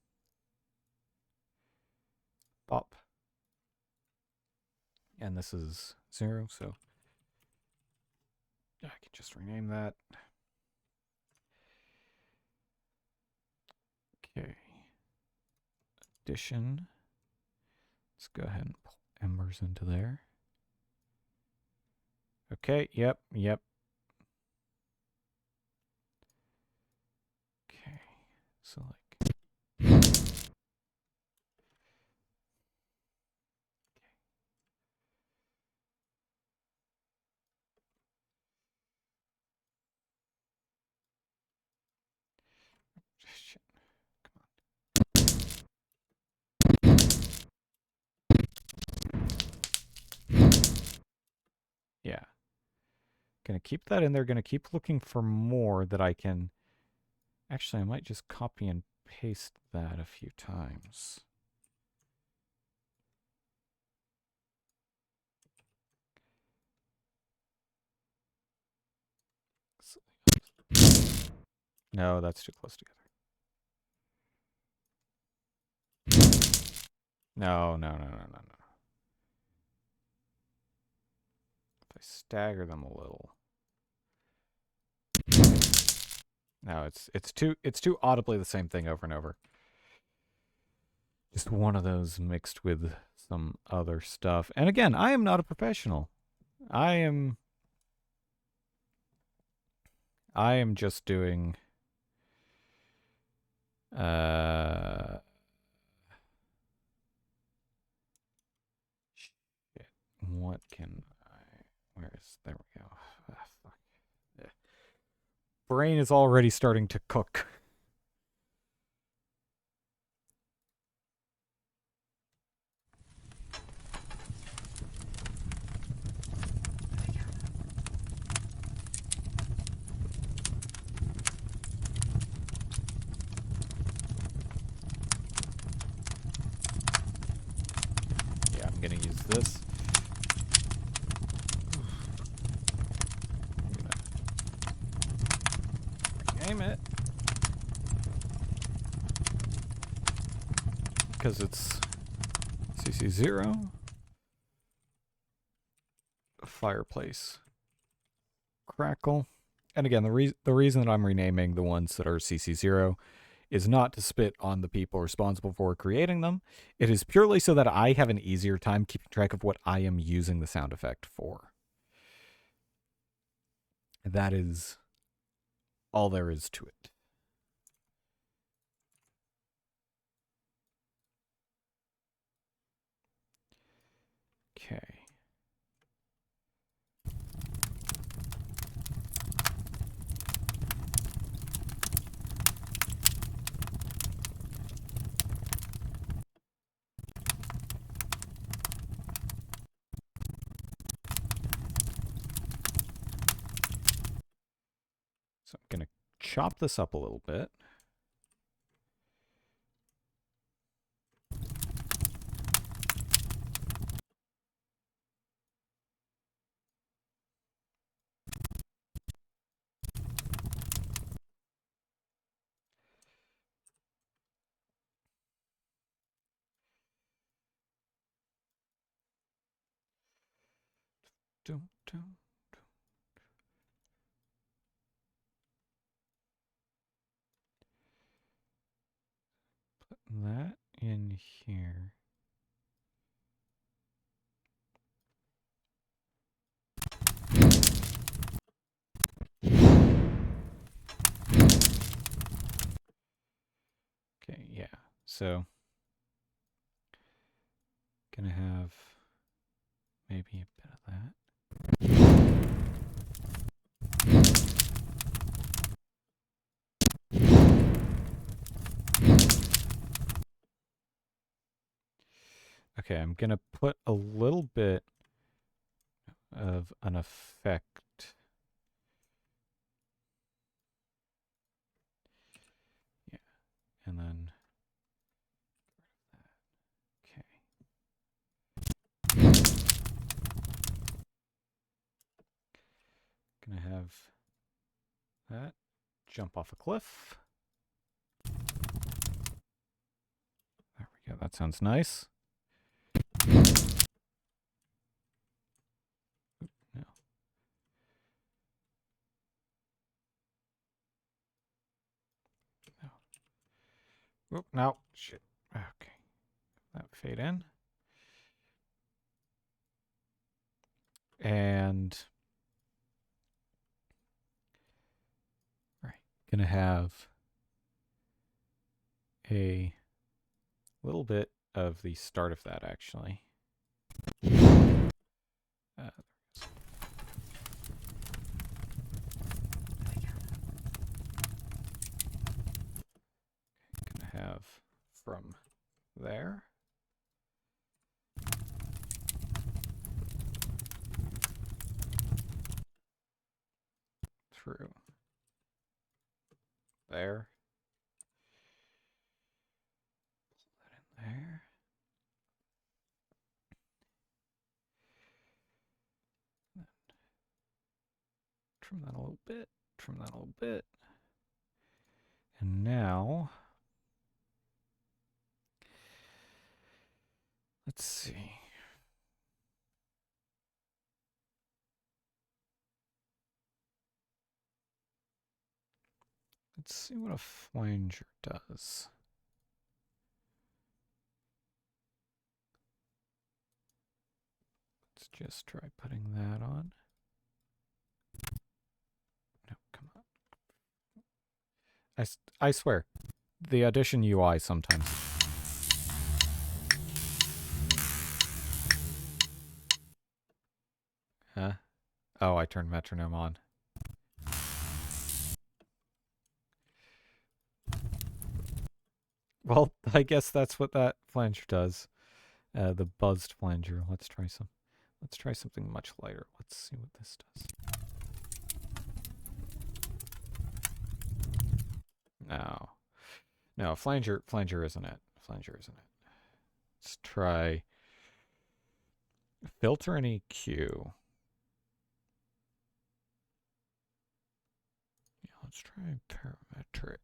pop. And this is 0, so I can just rename that. Okay. Addition. Let's go ahead and pull embers into there. Okay, yep. Okay, so like... Shit. Yeah. Gonna keep that in there. Gonna keep looking for more that I can... Actually, I might just copy and paste that a few times. No, that's too close together. No. If I stagger them a little. No, it's too audibly the same thing over and over. Just one of those mixed with some other stuff. And again, I am not a professional. I am just doing shit. What can there we go. Fuck. Yeah. Brain is already starting to cook. Yeah, I'm gonna use this. Rename it. Because it's CC0. Fireplace. Crackle. And again, the reason that I'm renaming the ones that are CC0 is not to spit on the people responsible for creating them. It is purely so that I have an easier time keeping track of what I am using the sound effect for. That is all there is to it. Okay. So I'm going to chop this up a little bit. Put that in here. Okay, yeah. So gonna have maybe a bit of that. Okay, I'm gonna put a little bit of an effect. Yeah, and then okay. Gonna have that jump off a cliff. There we go. That sounds nice. No. No. Oop, no. Shit. Okay. That fade in. And right. Gonna have a little bit of the start of that actually. Gonna have from there through there. Pull that in there. Trim that a little bit. Trim that a little bit. And now, let's see. Let's see what a flanger does. Let's just try putting that on. No, come on. I swear, the Audition UI sometimes. Huh? Oh, I turned metronome on. Well, I guess that's what that flanger does. The buzzed flanger. Let's try something much lighter. Let's see what this does. No. No, flanger isn't it. Flanger isn't it. Let's try filter and EQ. Yeah, let's try parametric.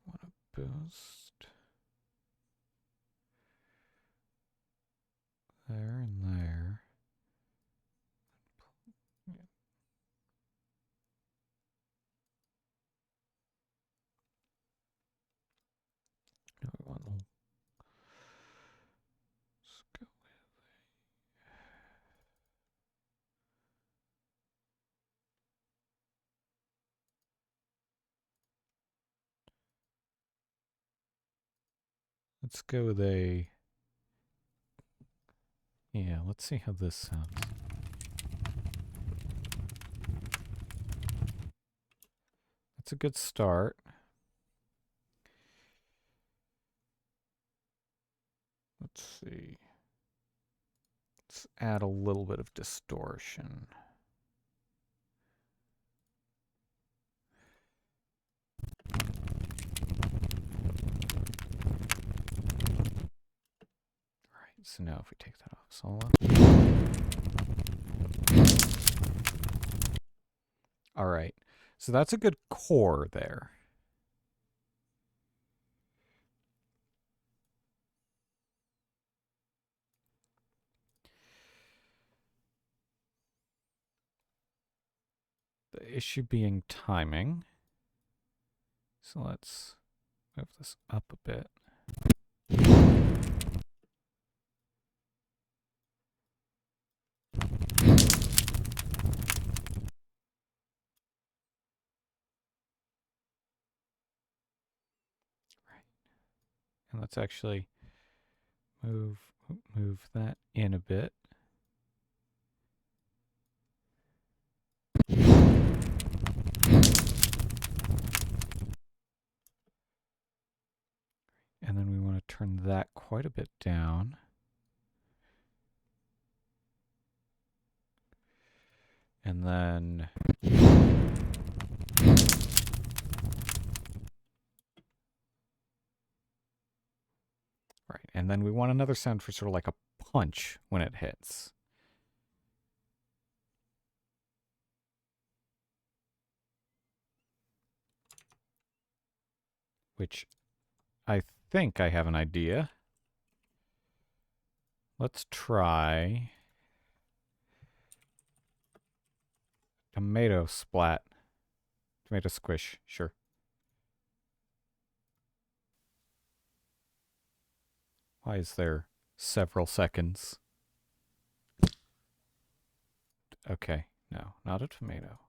Want to boost there and there. Yeah. No, we want the, let's go with let's go with a, yeah, let's see how this sounds. That's a good start. Let's see. Let's add a little bit of distortion. Alright, so now if we take that off solo. Alright, so that's a good core there. The issue being timing. So let's move this up a bit. And let's actually move that in a bit. And then we want to turn that quite a bit down. And then right, and then we want another sound for sort of like a punch when it hits. Which I think I have an idea. Let's try tomato splat. Tomato squish, sure. Why is there several seconds? Okay, no, not a tomato.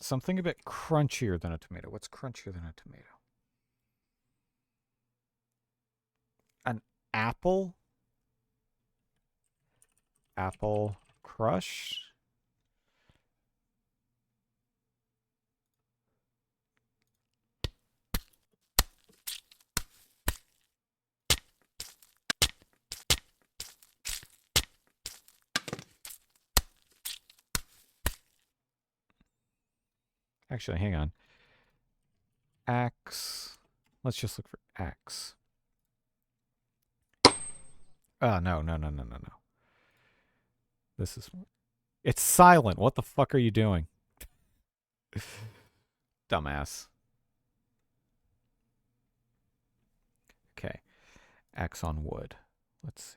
Something a bit crunchier than a tomato. What's crunchier than a tomato? An apple? Apple crush? Actually, hang on. Axe. Let's just look for axe. Oh, no. This is... It's silent. What the fuck are you doing? Dumbass. Okay. Axe on wood. Let's see.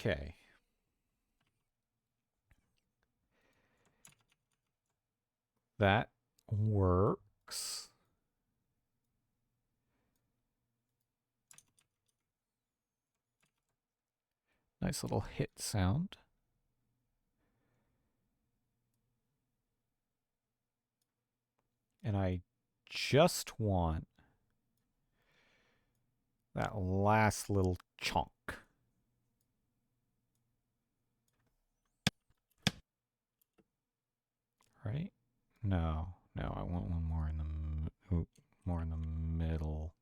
Okay. That works. Nice little hit sound. And I just want that last little chunk. Right? No, I want one more in the more in the middle.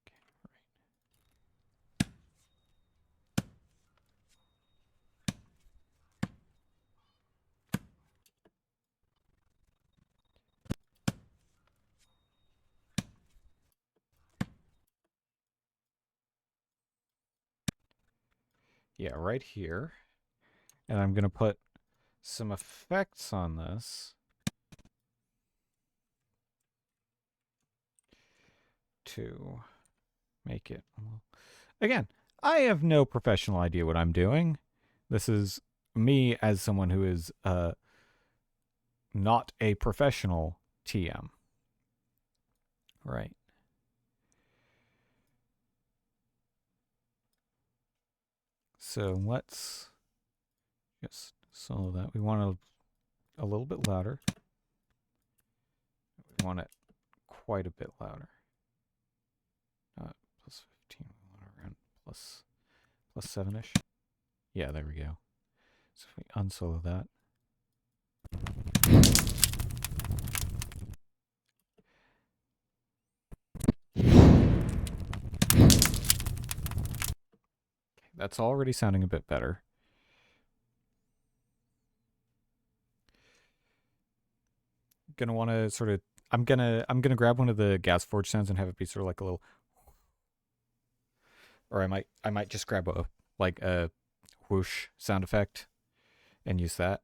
Okay, right. Yeah, right here. And I'm going to put some effects on this to make it... Again, I have no professional idea what I'm doing. This is me as someone who is not a professional TM. Right. So let's just solo that. We want a little bit louder. We want it quite a bit louder. Not plus 15, we want it around plus 7-ish. Yeah, there we go. So if we unsolo that. Okay, that's already sounding a bit better. Gonna want to sort of... I'm gonna grab one of the gas forge sounds and have it be sort of like a little... Or I might just grab a whoosh sound effect and use that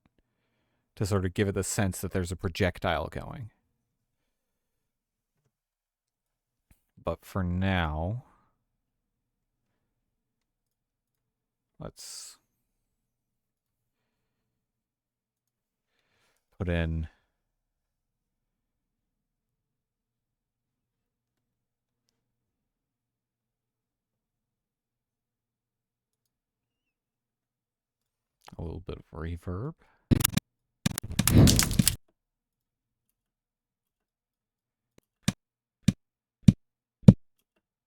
to sort of give it the sense that there's a projectile going. But for now, let's put in a little bit of reverb.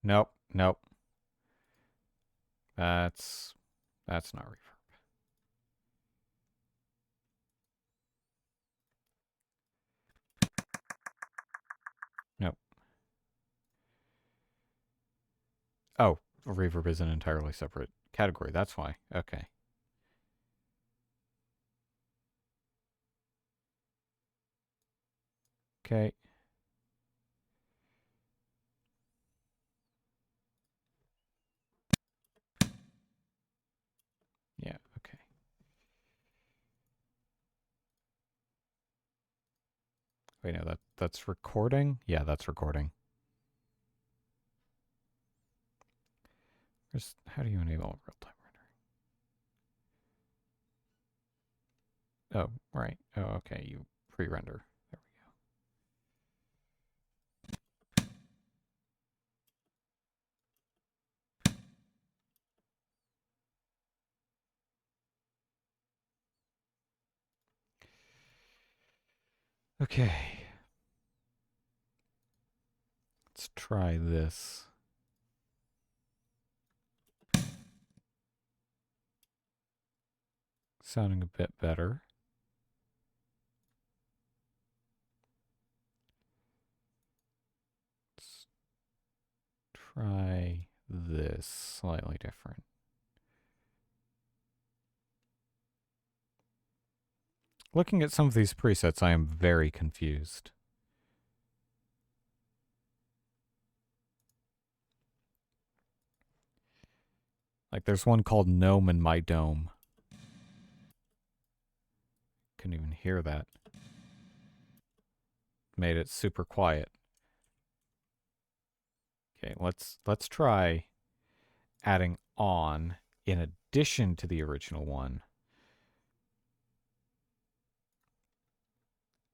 Nope, nope. That's not reverb. Nope. Oh, reverb is an entirely separate category. That's why. Okay. Okay. Yeah, okay. Wait, no, that's recording? Yeah, that's recording. How do you enable real-time rendering? Oh, right. Oh, okay. You pre-render. There we go. Okay. Let's try this. Sounding a bit better. Let's try this slightly different. Looking at some of these presets, I am very confused. Like, there's one called Gnome in My Dome. Couldn't even hear that. Made it super quiet. Okay, let's try adding on in addition to the original one.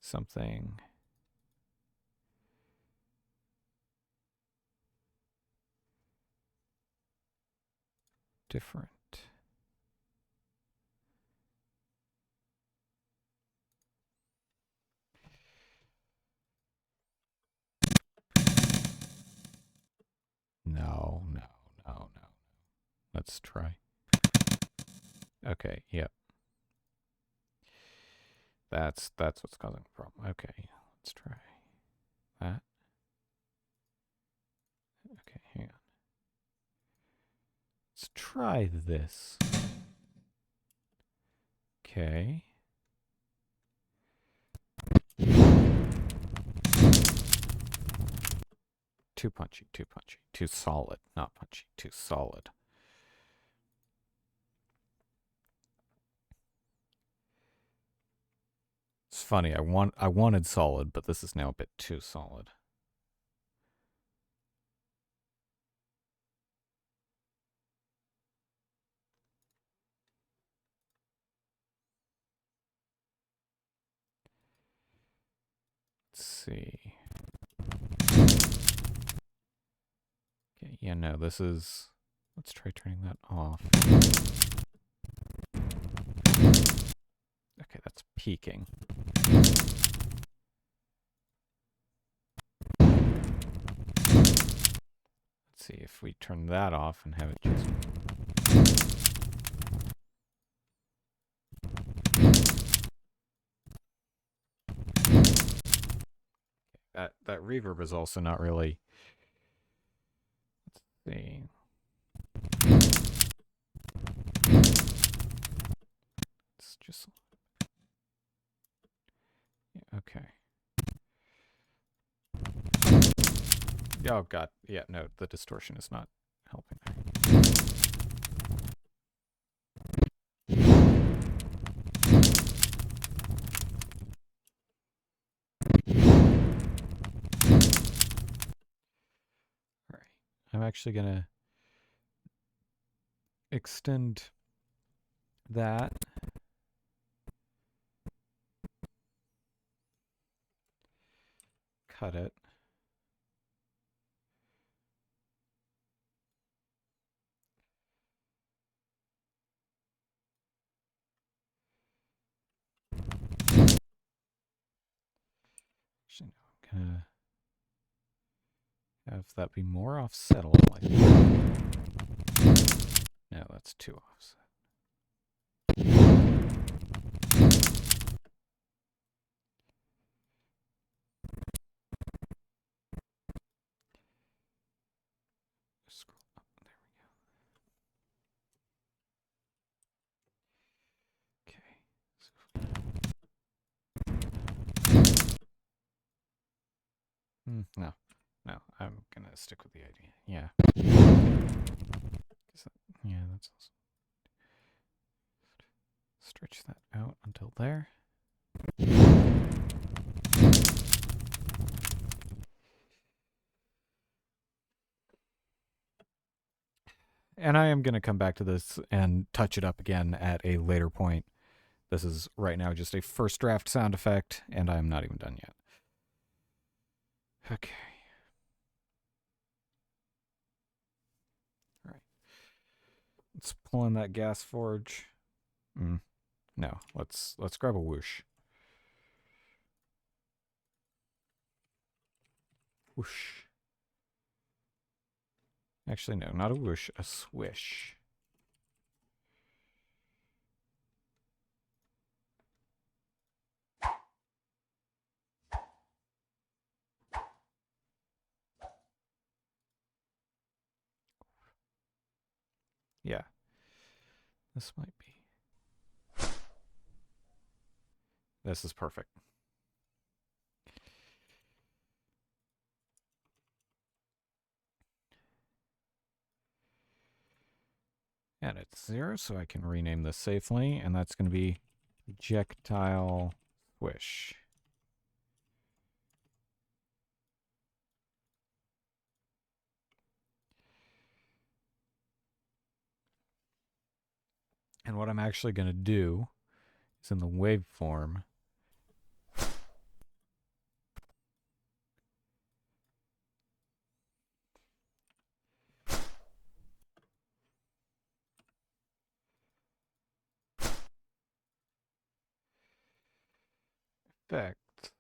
Something different. No. Let's try. Okay, yep. That's what's causing the problem. Okay, let's try that. Okay, hang on. Let's try this. Okay. Too punchy. Too solid. Not punchy, too solid. It's funny, I wanted solid, but this is now a bit too solid. Let's see. Okay, yeah, no, this is... Let's try turning that off. Okay, that's peaking. Let's see if we turn that off and have it just... Okay, that reverb is also not really... Let's see... It's just... Yeah, okay. Oh god, yeah, no, the distortion is not helping there. I'm actually going to extend that. Cut it. Actually, no, I'm going to have that be more offset a little. No, that's too offset. Scroll up. There we go. Okay. No. No, I'm going to stick with the idea. Yeah. Yeah, that's also. Stretch that out until there. And I am going to come back to this and touch it up again at a later point. This is right now just a first draft sound effect, and I'm not even done yet. Okay. All right. Let's pull in that gas forge. No, let's grab a whoosh. Whoosh. Actually, no, not a whoosh, a swish. Yeah. This might be. This is perfect. And it's 0, so I can rename this safely, and that's going to be projectile swish. And what I'm actually going to do is in the waveform, effect,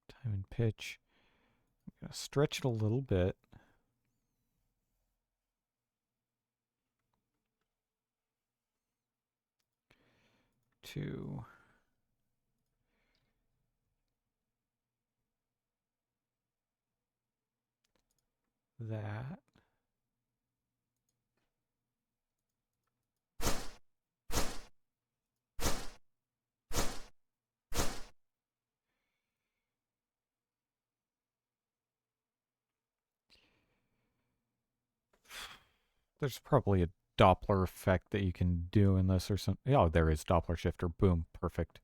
time and pitch. I'm going to stretch it a little bit. To that. There's probably a Doppler effect that you can do in this or something. Oh, there is Doppler shifter. Boom. Perfect.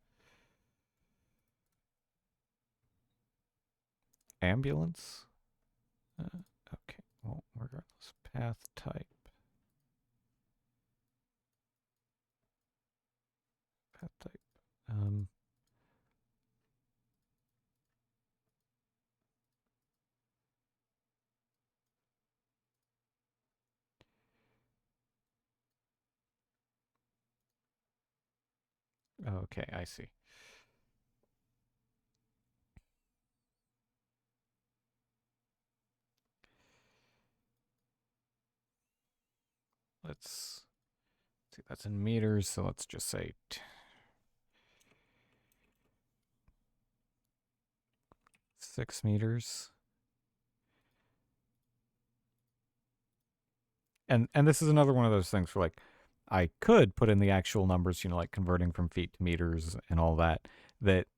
Ambulance? Okay. Well, regardless. Path type. Path type. Okay, I see. Let's see, that's in meters, so let's just say 6 meters. And this is another one of those things where, like, I could put in the actual numbers, you know, like converting from feet to meters and all that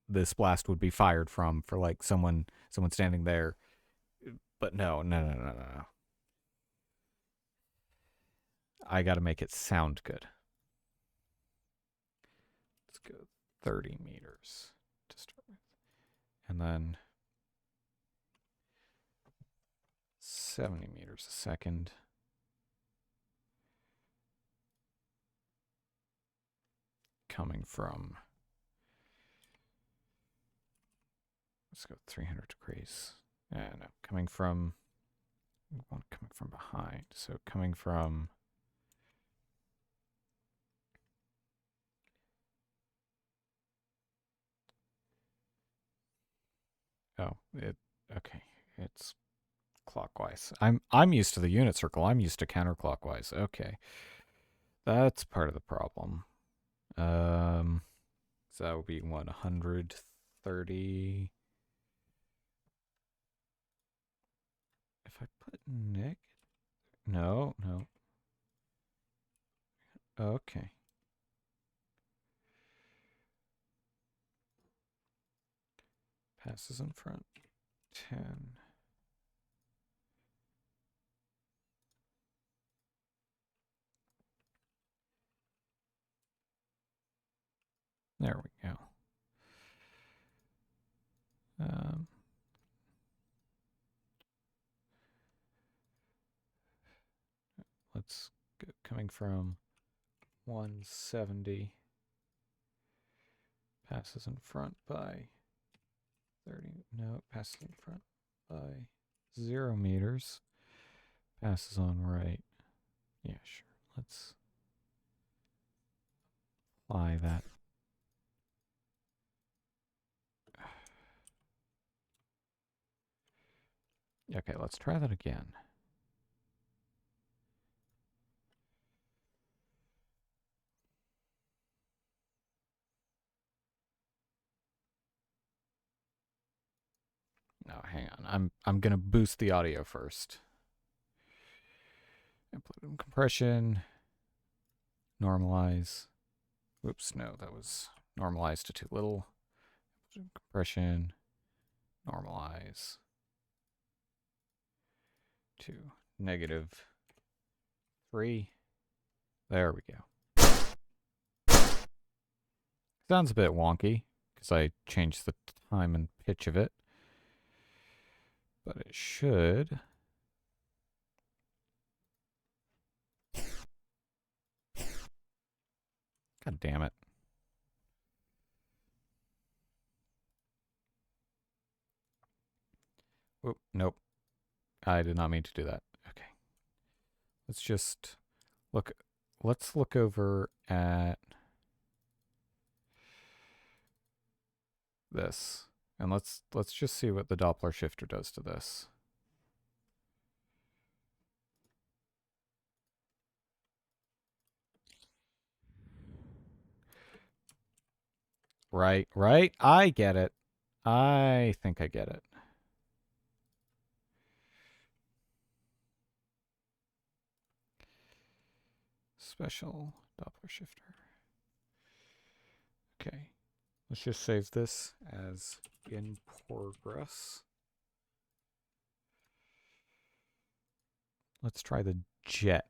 this blast would be fired from for like someone standing there. But no. I got to make it sound good. Let's go 30 meters to start with. And then 70 meters a second. Coming from, let's go 300 degrees. No, coming from behind. So coming from, okay, it's clockwise. I'm used to the unit circle. I'm used to counterclockwise. Okay, that's part of the problem. So that would be 130. If I put no. Okay. Passes in front. 10. There we go. Let's go, coming from 170. Passes in front by 30. No, passes in front by 0 meters. Passes on right. Yeah, sure. Let's apply that. Okay, let's try that again. No, hang on. I'm gonna boost the audio first. Amplitude compression. Normalize. Oops, no, that was normalized to too little. Amplitude compression. Normalize to -3. There we go. Sounds a bit wonky because I changed the time and pitch of it. But it should. God damn it. Oop, nope. I did not mean to do that. Okay. Let's just look. Let's look over at this. And let's just see what the Doppler shifter does to this. Right. I get it. I think I get it. Special Doppler shifter. Okay. Let's just save this as in progress. Let's try the jet.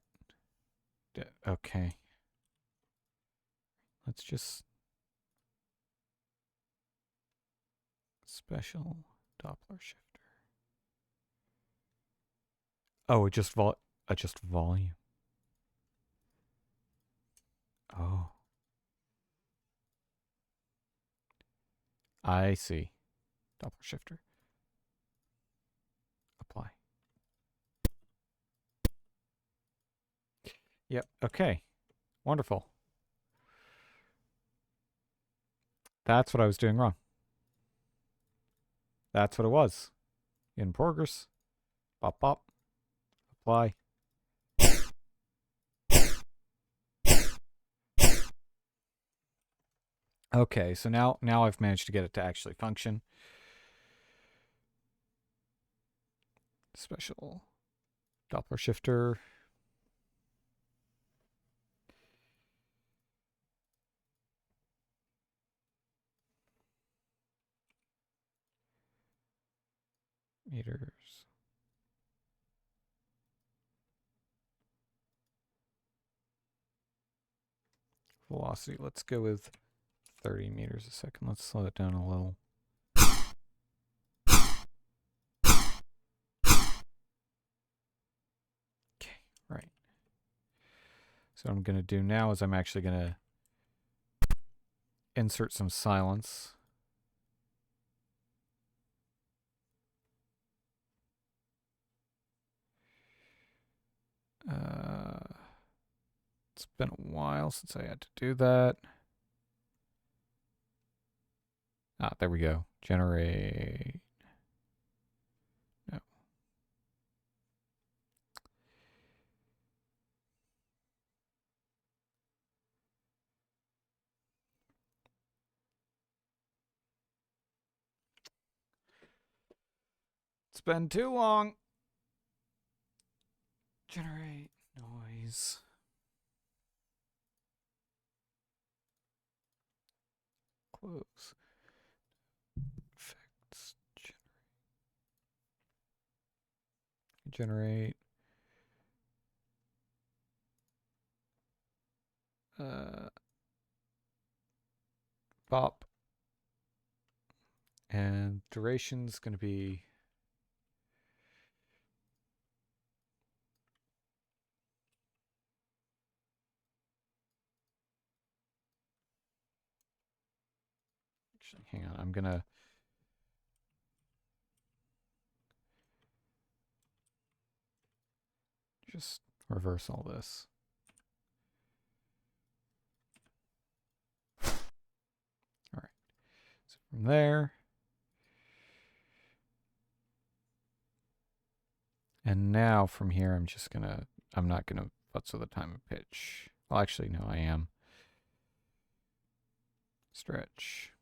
Okay. Let's just special Doppler shifter. Oh, adjust volume. Oh. I see. Doppler shifter. Apply. Yep. Okay. Wonderful. That's what I was doing wrong. That's what it was. In progress. Pop, pop. Apply. Okay, so now I've managed to get it to actually function. Special Doppler shifter. Meters. Velocity, let's go with 30 meters a second. Let's slow it down a little. So what I'm going to do now is I'm actually going to insert some silence. It's been a while since I had to do that. Ah, there we go. Generate. No. It's been too long. Generate noise. Close. Effects. Generate. Bop. And duration's going to be actually, hang on. I'm going to just reverse all this. All right. So from there, and now from here, I'm not gonna futz with the time of pitch. Well, actually, no, I am. Stretch.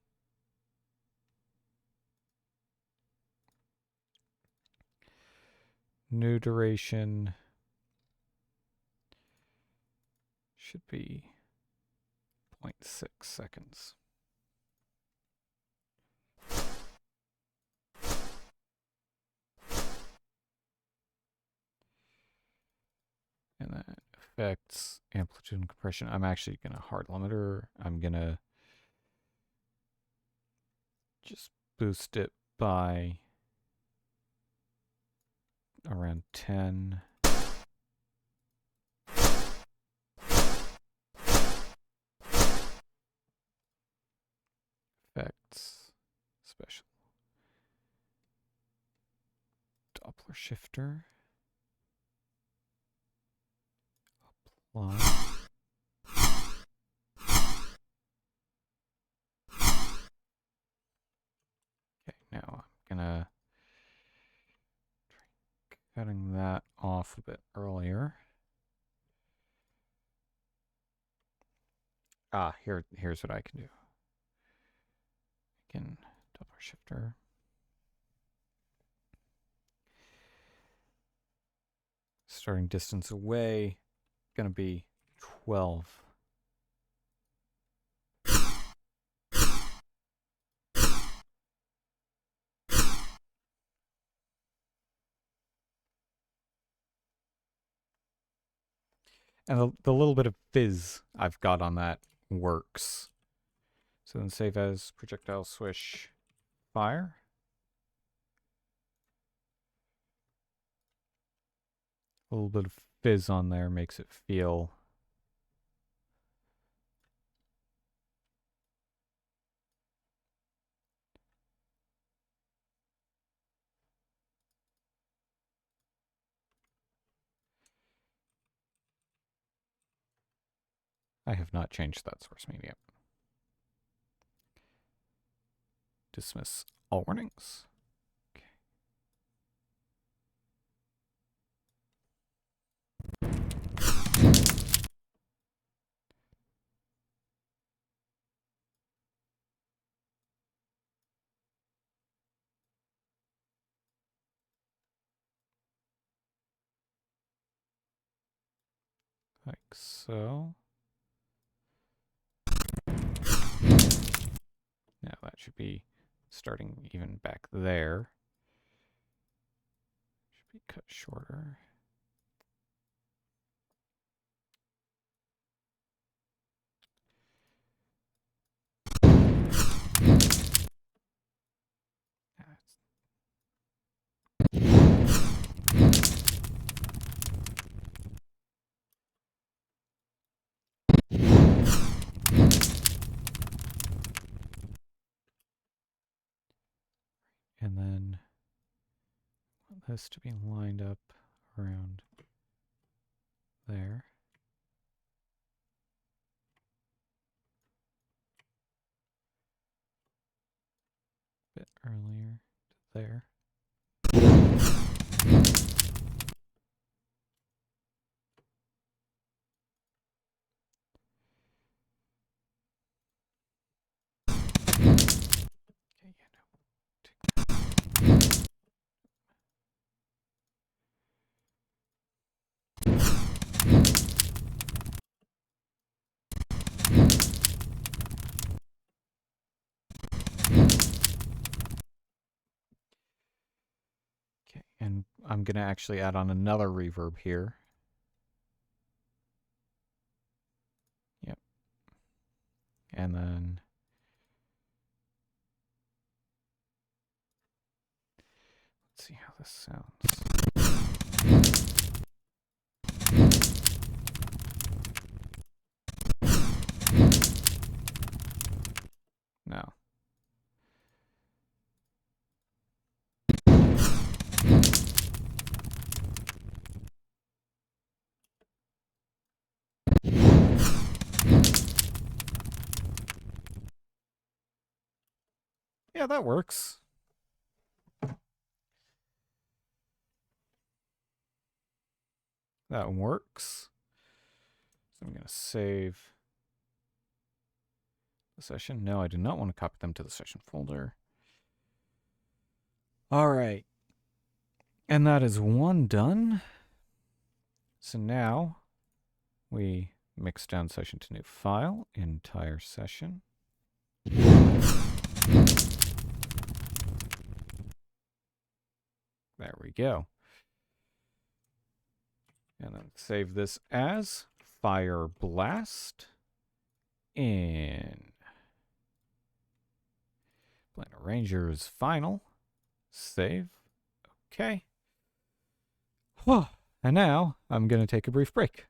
New duration should be 0.6 seconds. And then effects, amplitude and compression. I'm actually gonna hard limiter. I'm gonna just boost it by around 10. Effects, special. Doppler shifter. Apply. Okay, now I'm gonna try cutting that off a bit earlier. Ah, here's what I can do. I can Doppler shifter. Starting distance away, gonna be 12. And the little bit of fizz I've got on that works. So then save as projectile swish fire. A little bit of fizz on there makes it feel I have not changed that source medium. Dismiss all warnings. Okay. Like so. Now that should be starting even back there. Should be cut shorter. And then I want this to be lined up around there. A bit earlier to there. Okay, and I'm going to actually add on another reverb here. Yep. And then let's see how this sounds. No. Yeah, that works. That works. So I'm going to save the session. No, I do not want to copy them to the session folder. All right. And that is one done. So now we mix down session to new file, entire session. There we go. And then save this as Fire Blast in Blend Arranger's final. Save. Okay. And now I'm going to take a brief break.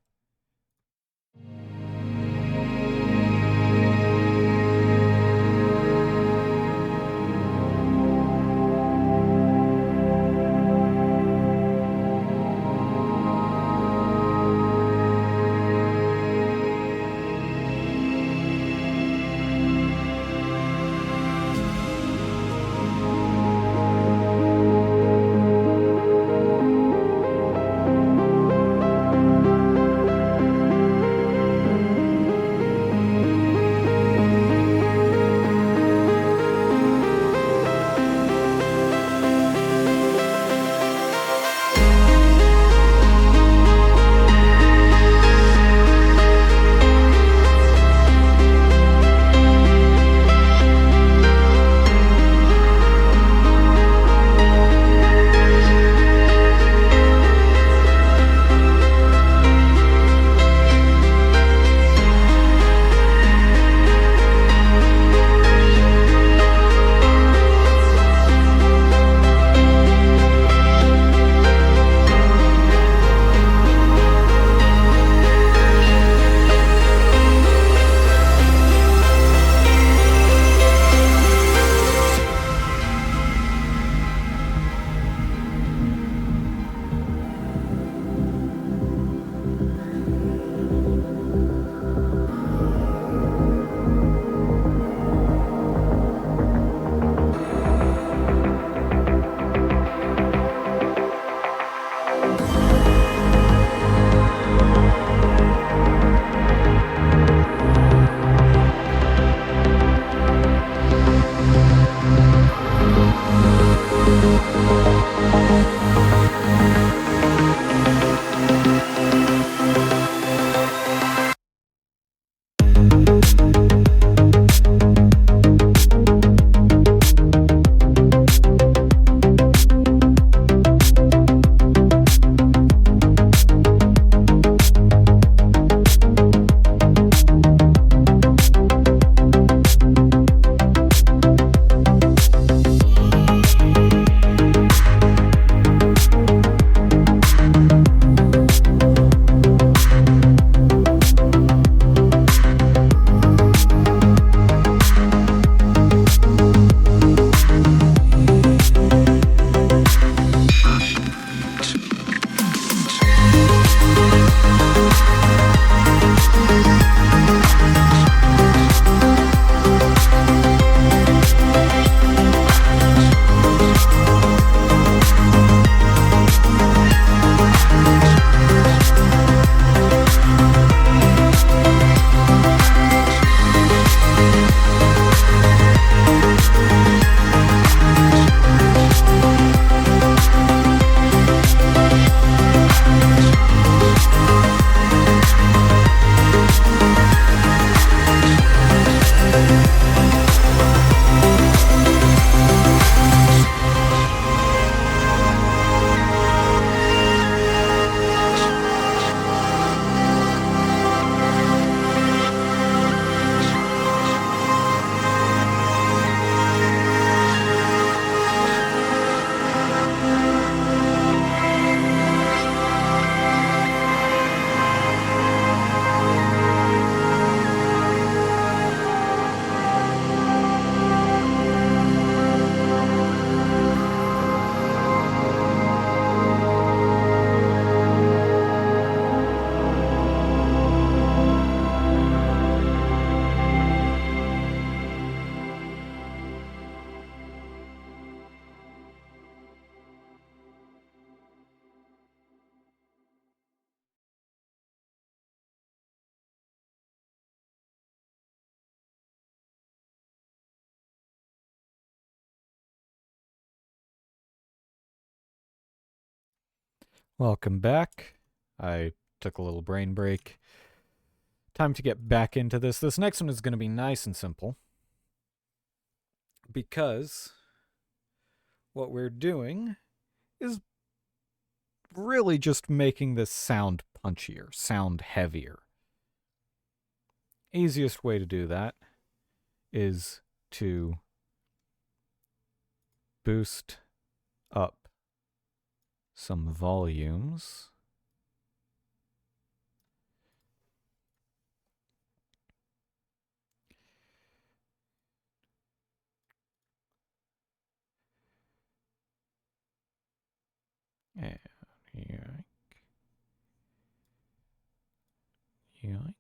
Welcome back. I took a little brain break. Time to get back into this. This next one is going to be nice and simple because what we're doing is really just making this sound punchier, sound heavier. Easiest way to do that is to boost up some volumes. And yoink. Yoink.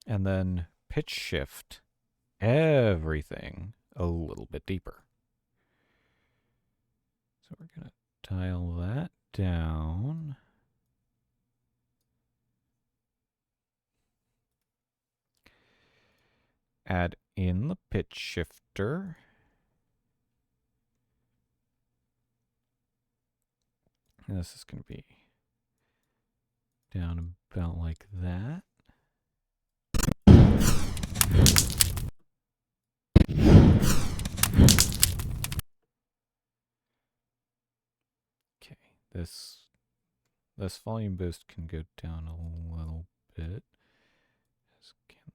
And then pitch shift everything a little bit deeper. So we're going to dial that down. Add in the pitch shifter. And this is going to be down about like that. Okay, this volume boost can go down a little bit. As can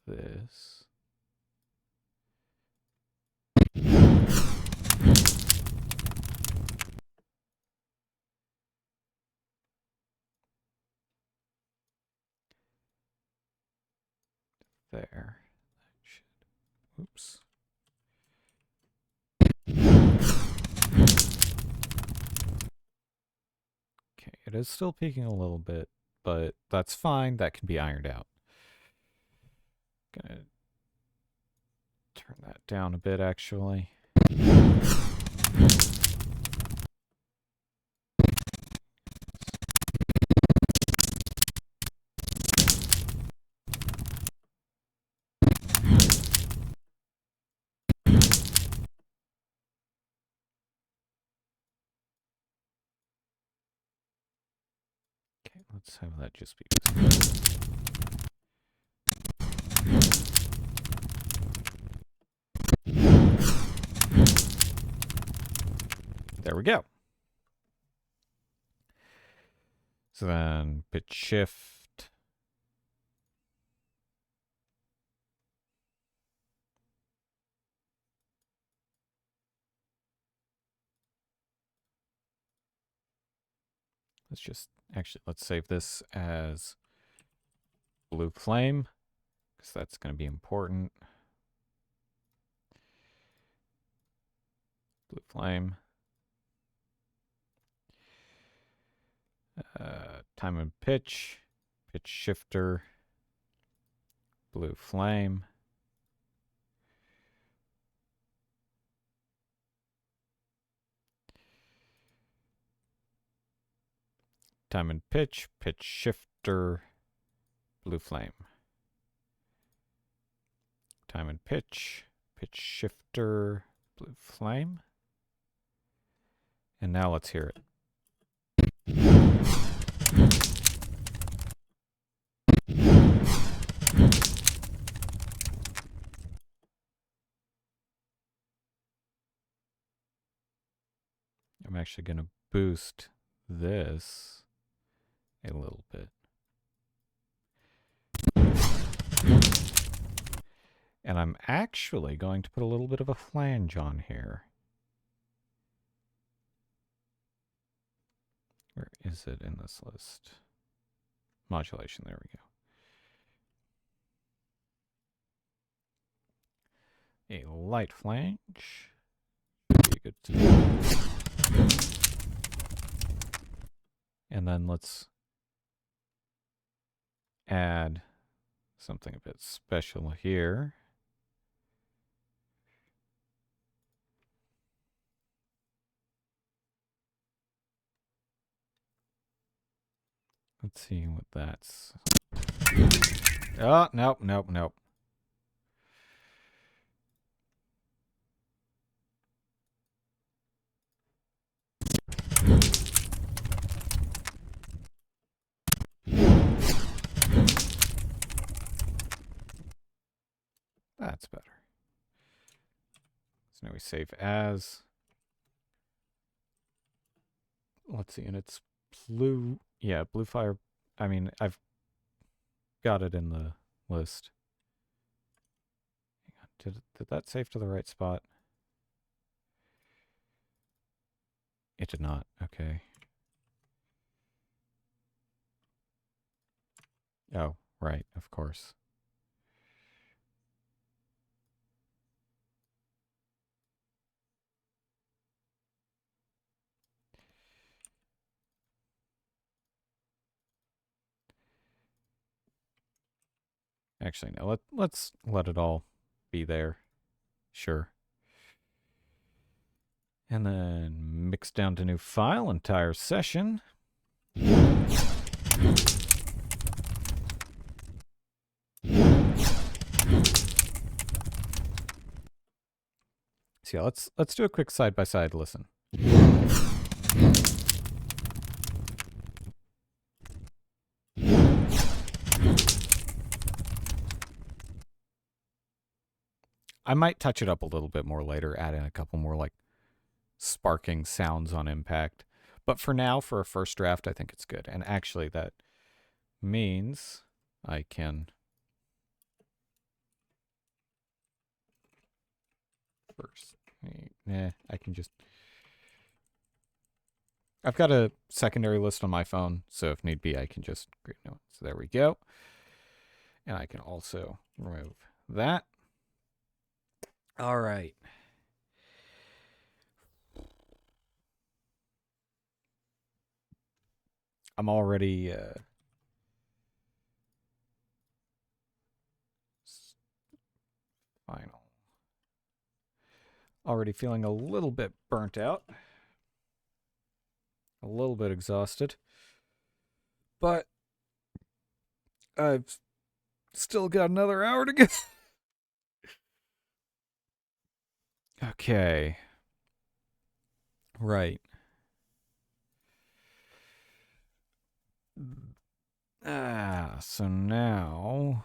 this. There. That should. Oops. Okay, it is still peaking a little bit, but that's fine. That can be ironed out. Gonna turn that down a bit, actually. Okay, let's have that just be. There we go. So then pitch shift. Let's save this as blue flame, because that's going to be important. Blue flame. Time and pitch shifter, blue flame. Time and pitch shifter, blue flame. Time and pitch shifter, blue flame. And now let's hear it. I'm actually going to boost this a little bit. And I'm actually going to put a little bit of a flange on here. Where is it in this list? Modulation, there we go. A light flange. Be good to do. And then let's add something a bit special here. Let's see what that's. Oh, nope. That's better. So now we save as. Let's see, and it's blue. Yeah, blue fire. I mean, I've got it in the list. Hang on, did that save to the right spot? It did not. Okay. Oh, right, of course. Actually, no. Let's let it all be there. Sure. And then mix down to new file, entire session. So yeah, let's do a quick side-by-side listen. I might touch it up a little bit more later, add in a couple more like sparking sounds on impact. But for now, for a first draft, I think it's good. And actually that means I can I can just I've got a secondary list on my phone, so if need be, I can just create a new one. So there we go. And I can also remove that. All right. I'm already final. Already feeling a little bit burnt out. A little bit exhausted. But I've still got another hour to go. Okay. Right. So now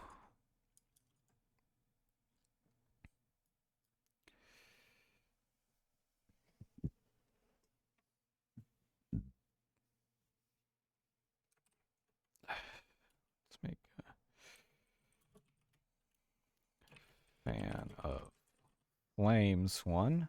let's make a fan of flames one.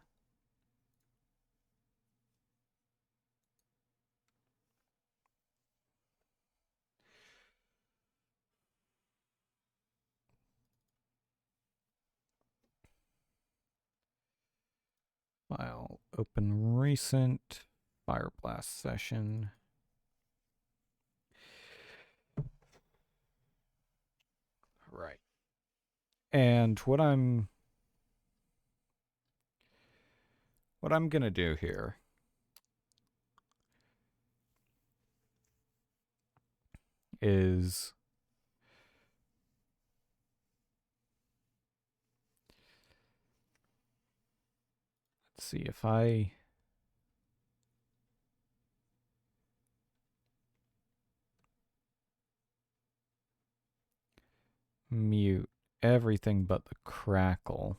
File open recent Fire Blast session. Right. And what I'm gonna do here is let's see if I mute everything but the crackle.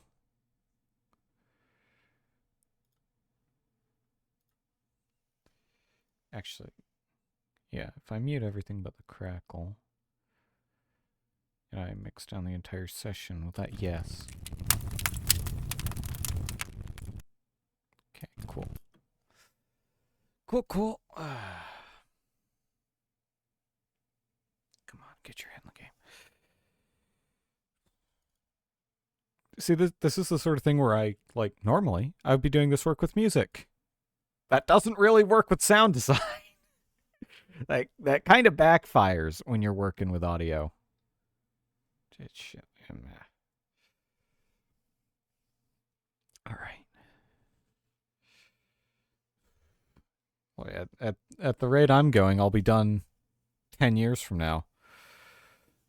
Actually, yeah, if I mute everything but the crackle, and I mix down the entire session with that, yes. Okay, cool. Cool. Come on, get your head in the game. See, this is the sort of thing where normally, I would be doing this work with music. That doesn't really work with sound design. Like, that kind of backfires when you're working with audio. All right. Well, at the rate I'm going, I'll be done 10 years from now.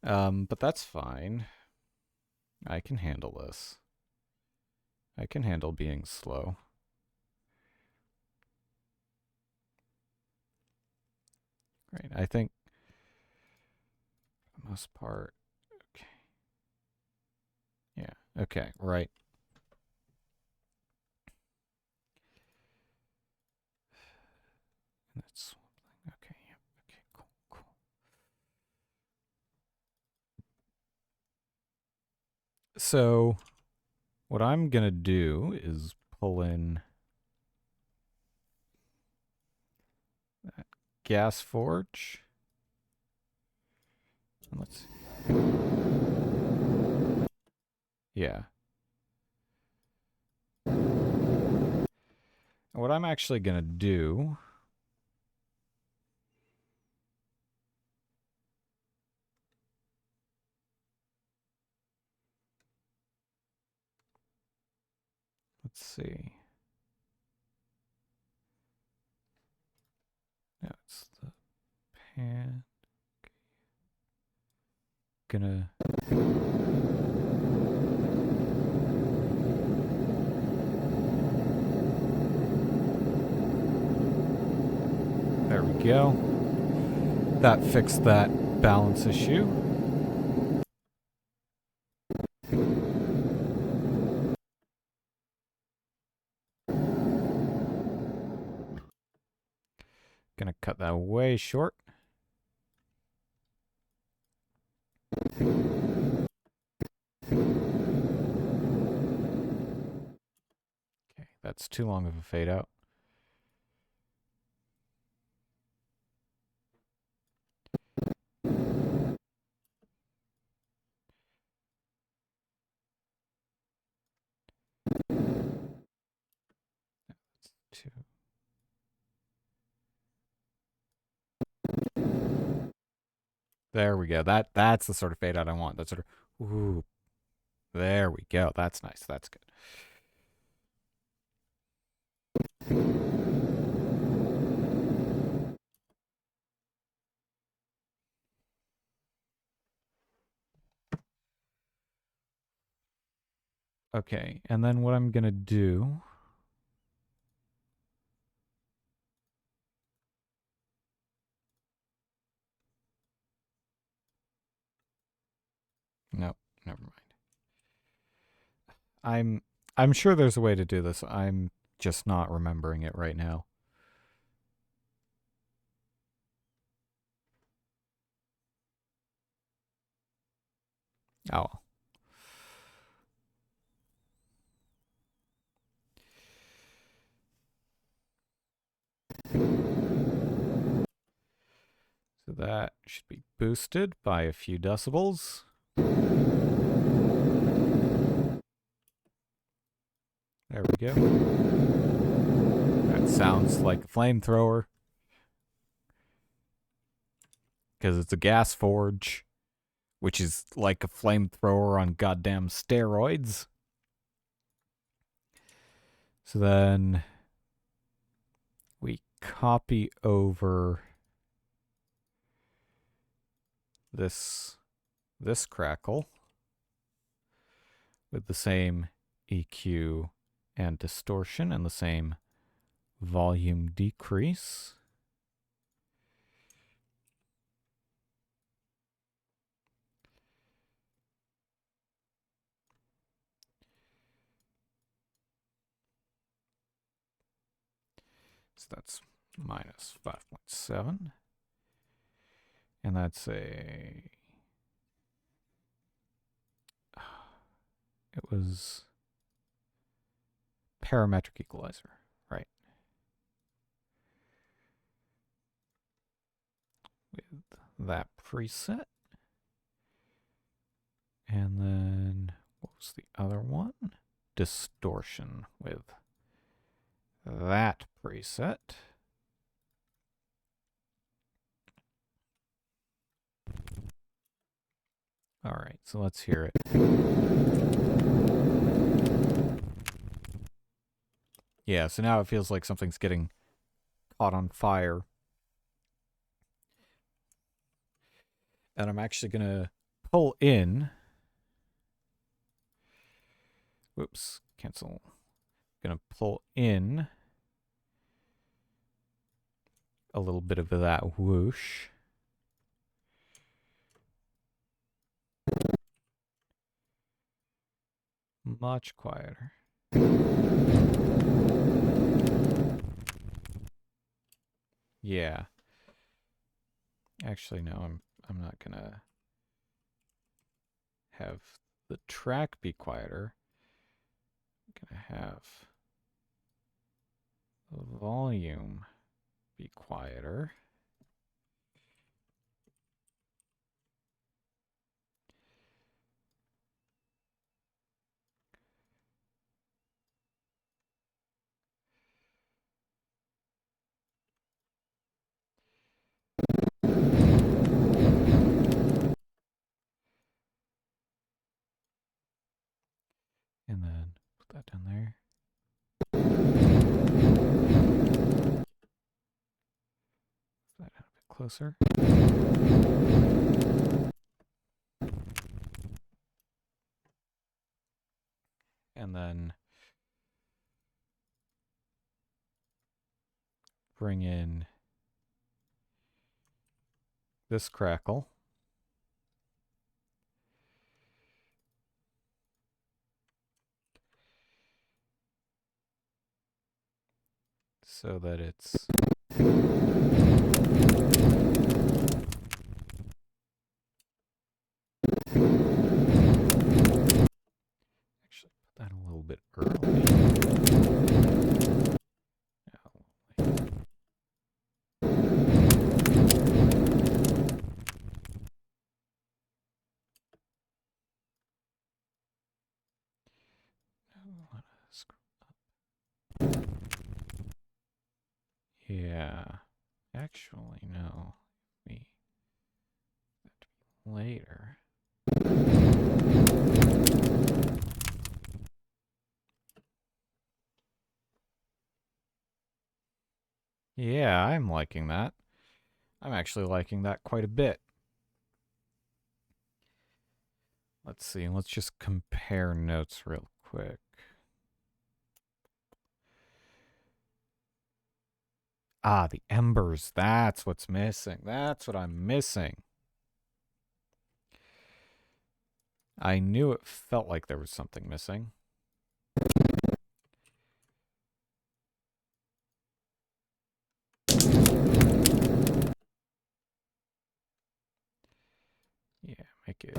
But that's fine. I can handle this. I can handle being slow. Right, I think for the most part, okay. Yeah, Okay, right. That's okay. Yep. Okay. Cool. Cool. So what I'm gonna do is pull in that gas forge. And let's. Yeah. And what I'm actually gonna do. Let's see. No, it's the pan. Gonna. There we go. That fixed that balance issue. Gonna cut that way short. Okay, that's too long of a fade out. Two. There we go. That's the sort of fade out I want. That sort of ooh. There we go. That's nice. That's good. Okay, and then what I'm gonna do. No, never mind. I'm sure there's a way to do this. I'm just not remembering it right now. Oh. So that should be boosted by a few decibels. There we go. That sounds like a flamethrower. Because it's a gas forge, which is like a flamethrower on goddamn steroids. So then we copy over this crackle with the same EQ and distortion and the same volume decrease. So that's minus 5.7. And that's a... It was parametric equalizer, right? With that preset. And then what was the other one? Distortion with that preset. All right, so let's hear it. Yeah, so now it feels like something's getting caught on fire. And I'm actually going to pull in. Whoops, cancel. Going to pull in a little bit of that whoosh. Much quieter. Yeah. Actually, no, I'm not gonna have the track be quieter. I'm gonna have the volume be quieter. And then put that down there. Put that down a bit closer. And then bring in this crackle. So that it's actually put that a little bit early. Yeah. Actually, no. Me. Later. Yeah, I'm liking that. I'm actually liking that quite a bit. Let's see. Let's just compare notes real quick. Ah, the embers. That's what's missing. That's what I'm missing. I knew it felt like there was something missing. Yeah, make it.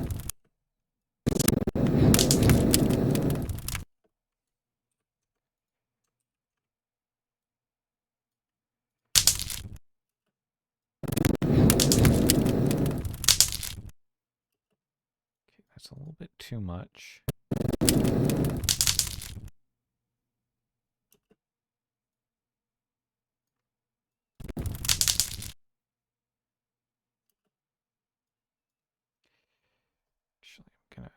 Okay, that's a little bit too much. Actually, I'm gonna.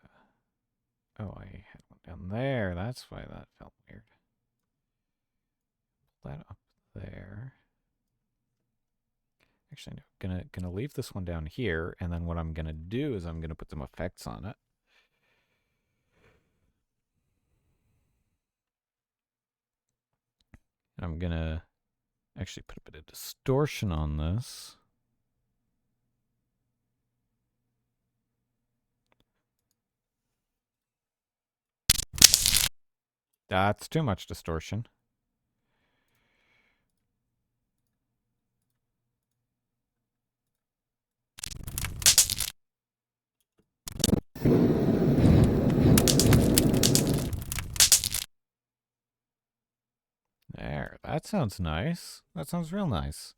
Oh, I had one down there. That's why that felt weird. Pull that up there. Actually, no. Gonna leave this one down here, and then what I'm gonna do is I'm gonna put some effects on it. And I'm gonna actually put a bit of distortion on this. That's too much distortion. There, that sounds nice. That sounds real nice.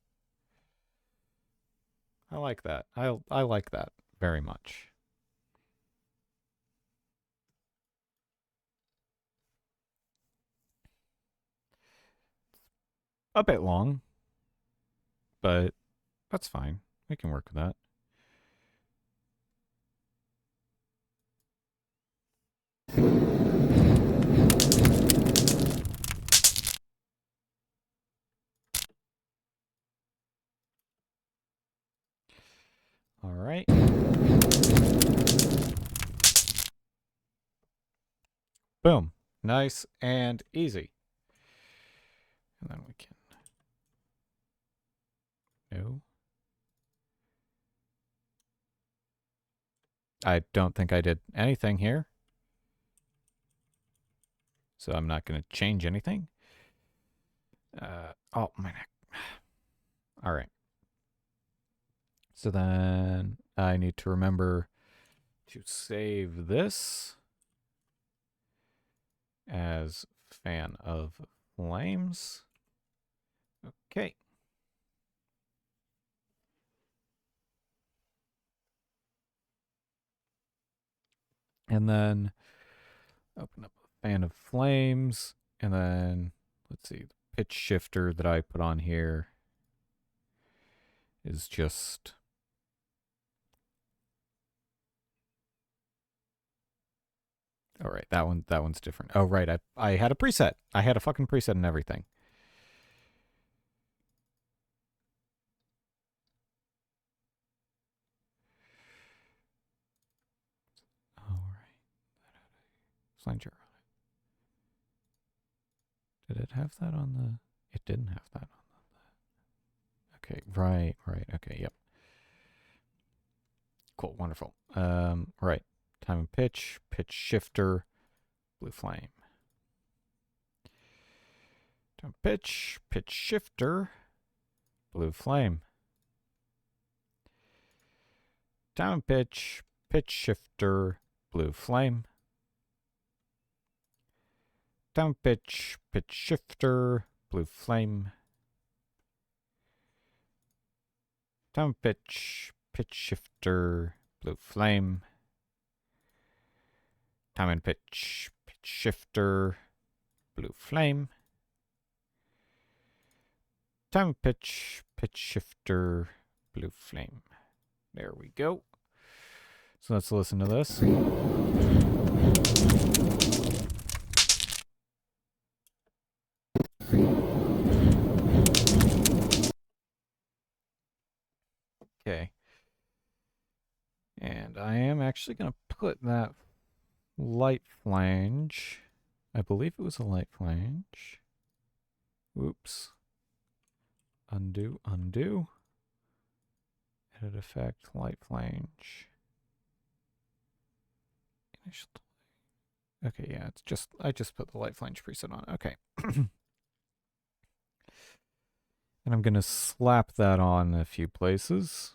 I like that. I like that very much. A bit long, but that's fine. We can work with that. All right. Boom. Nice and easy. And then we can. No. I don't think I did anything here. so I'm not going to change anything. Oh, my neck. All right. So then I need to remember to save this as fan of flames. Okay. And then open up a fan of flames. And then, let's see, the pitch shifter that I put on here is just... All right, that one's different. Oh, right, I had a preset. I had a fucking preset and everything. All right. Flanger on it. Did it have that on the... It didn't have that on the... Okay, right. Okay, yep. Cool, wonderful. Right. Time and pitch shifter, blue flame. Time pitch shifter, blue flame. Time pitch shifter, blue flame. Time pitch shifter, blue flame. Time pitch shifter, blue flame. Time and pitch shifter, blue flame. Time pitch shifter, blue flame. There we go. So let's listen to this. Okay. And I am actually going to put that light flange. I believe it was a light flange. Oops. Undo. Edit effect, light flange. Initial. Okay, yeah, it's just, I just put the light flange preset on. Okay. And I'm going to slap that on a few places.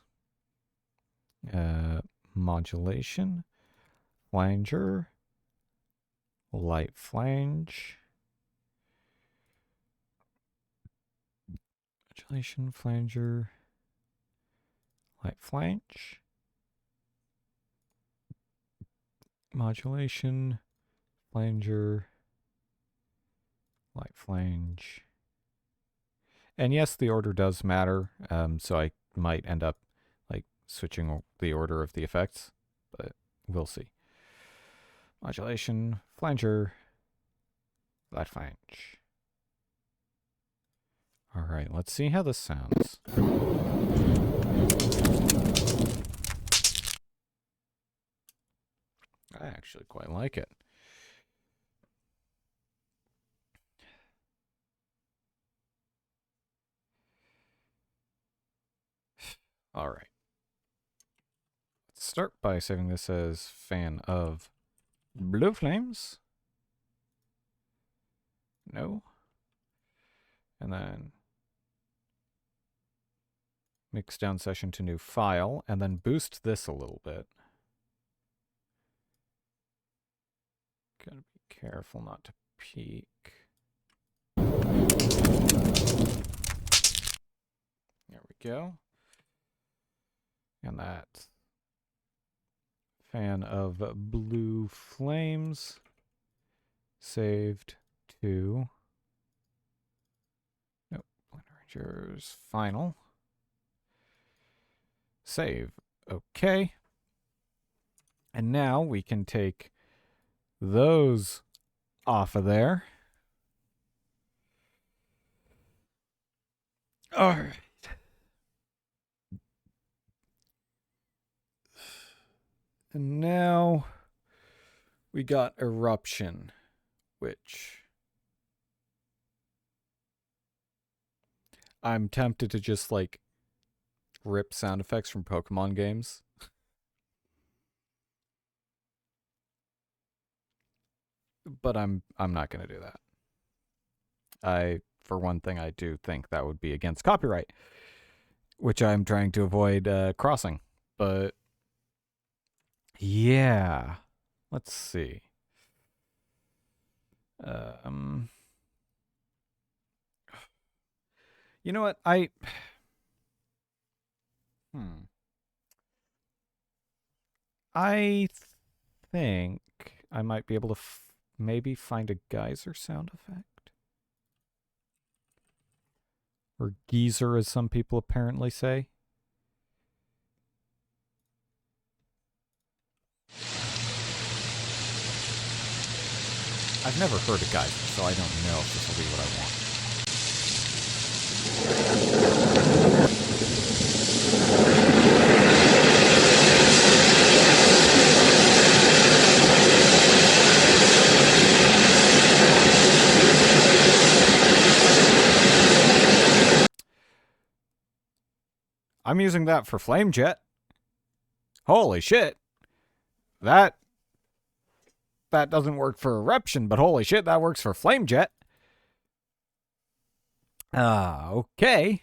Modulation, flanger, light flange. Modulation, flanger, light flange. Modulation, flanger, light flange. And yes, the order does matter, so I might end up like switching the order of the effects, but we'll see. Modulation, flanger, light flange. All right, let's see how this sounds. I actually quite like it. All right. Let's start by saving this as fan of blue flames. No. And then mix down session to new file, and then boost this a little bit. Gotta be careful not to peak. There we go. And that fan of blue flames saved to Blender Rangers final. Save. Okay. And now we can take those off of there. All right. And now we got Eruption, which I'm tempted to just like rip sound effects from Pokemon games. but I'm not going to do that. For one thing, I do think that would be against copyright, which I'm trying to avoid crossing. But yeah, let's see. You know what? I think I might be able to maybe find a geyser sound effect. Or geezer, as some people apparently say. I've never heard a geyser, so I don't know if this will be what I want. I'm using that for flame jet. Holy shit. That doesn't work for eruption, but holy shit, that works for flame jet. Okay.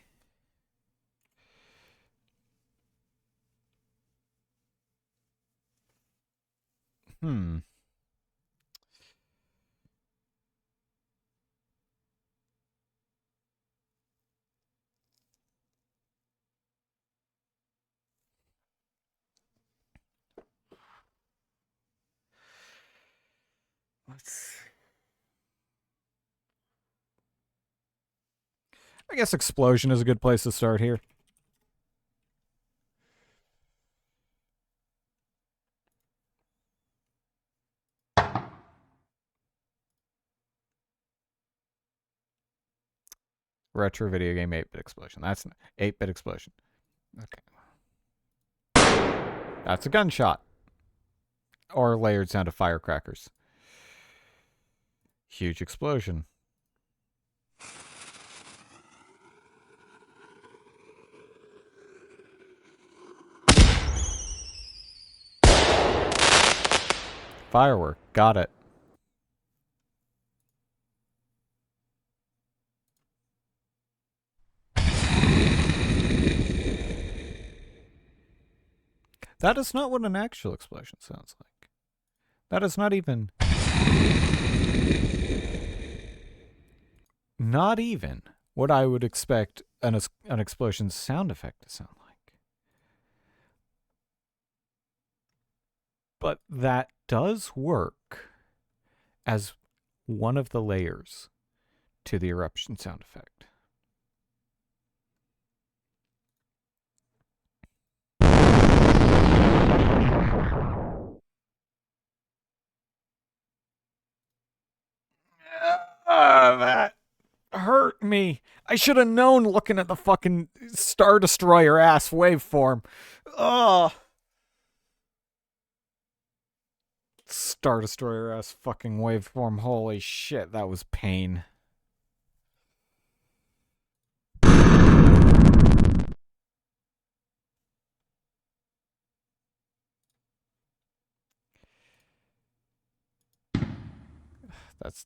I guess explosion is a good place to start here. Retro video game 8-bit explosion. That's an 8-bit explosion. Okay. That's a gunshot. Or layered sound of firecrackers. Huge explosion. Firework. Got it. That is not what an actual explosion sounds like. That is not even... Not even what I would expect an explosion sound effect to sound like. But that does work as one of the layers to the eruption sound effect. That hurt me. I should have known looking at the fucking Star Destroyer ass waveform. Ugh. Star Destroyer ass fucking waveform. Holy shit, that was pain. That's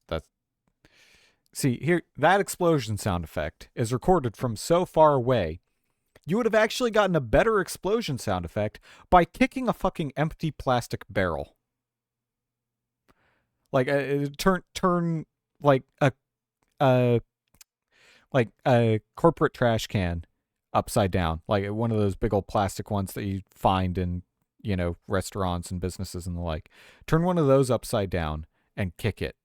See, here, that explosion sound effect is recorded from so far away. You would have actually gotten a better explosion sound effect by kicking a fucking empty plastic barrel. Like turn like a corporate trash can upside down, like one of those big old plastic ones that you find in, you know, restaurants and businesses and the like. Turn one of those upside down and kick it,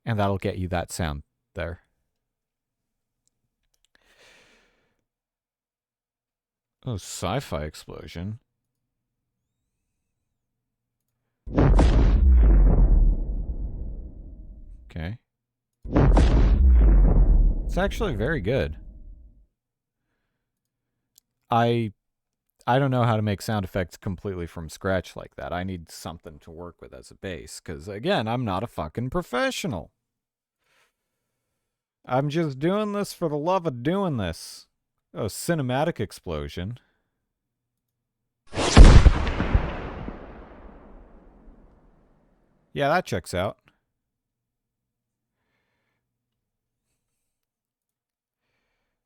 and that'll get you that sound there. Oh, sci-fi explosion. Okay. It's actually very good. I don't know how to make sound effects completely from scratch like that. I need something to work with as a base, because, again, I'm not a fucking professional. I'm just doing this for the love of doing this. Oh, cinematic explosion. Yeah, that checks out.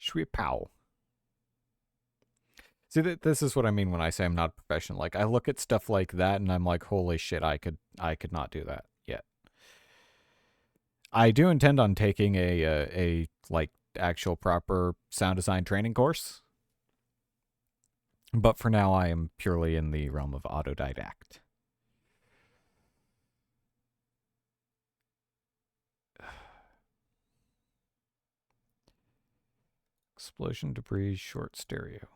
Sweet pow. See, this is what I mean when I say I'm not a professional. Like, I look at stuff like that and I'm like, holy shit, I could not do that yet. I do intend on taking a like actual proper sound design training course, but for now I am purely in the realm of autodidact. Explosion, debris, short stereo.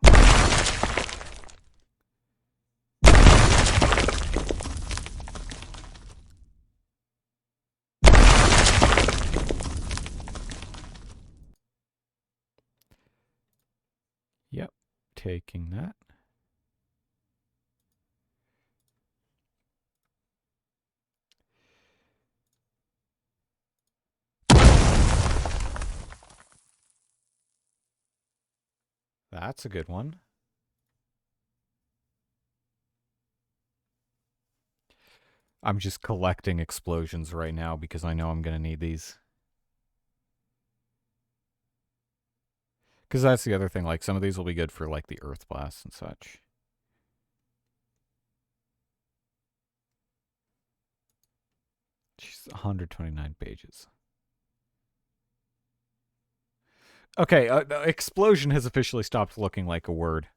Yep, taking that. That's a good one. I'm just collecting explosions right now because I know I'm going to need these. Because that's the other thing, like, some of these will be good for, like, the earth blasts and such. Jeez, 129 pages. Okay, explosion has officially stopped looking like a word.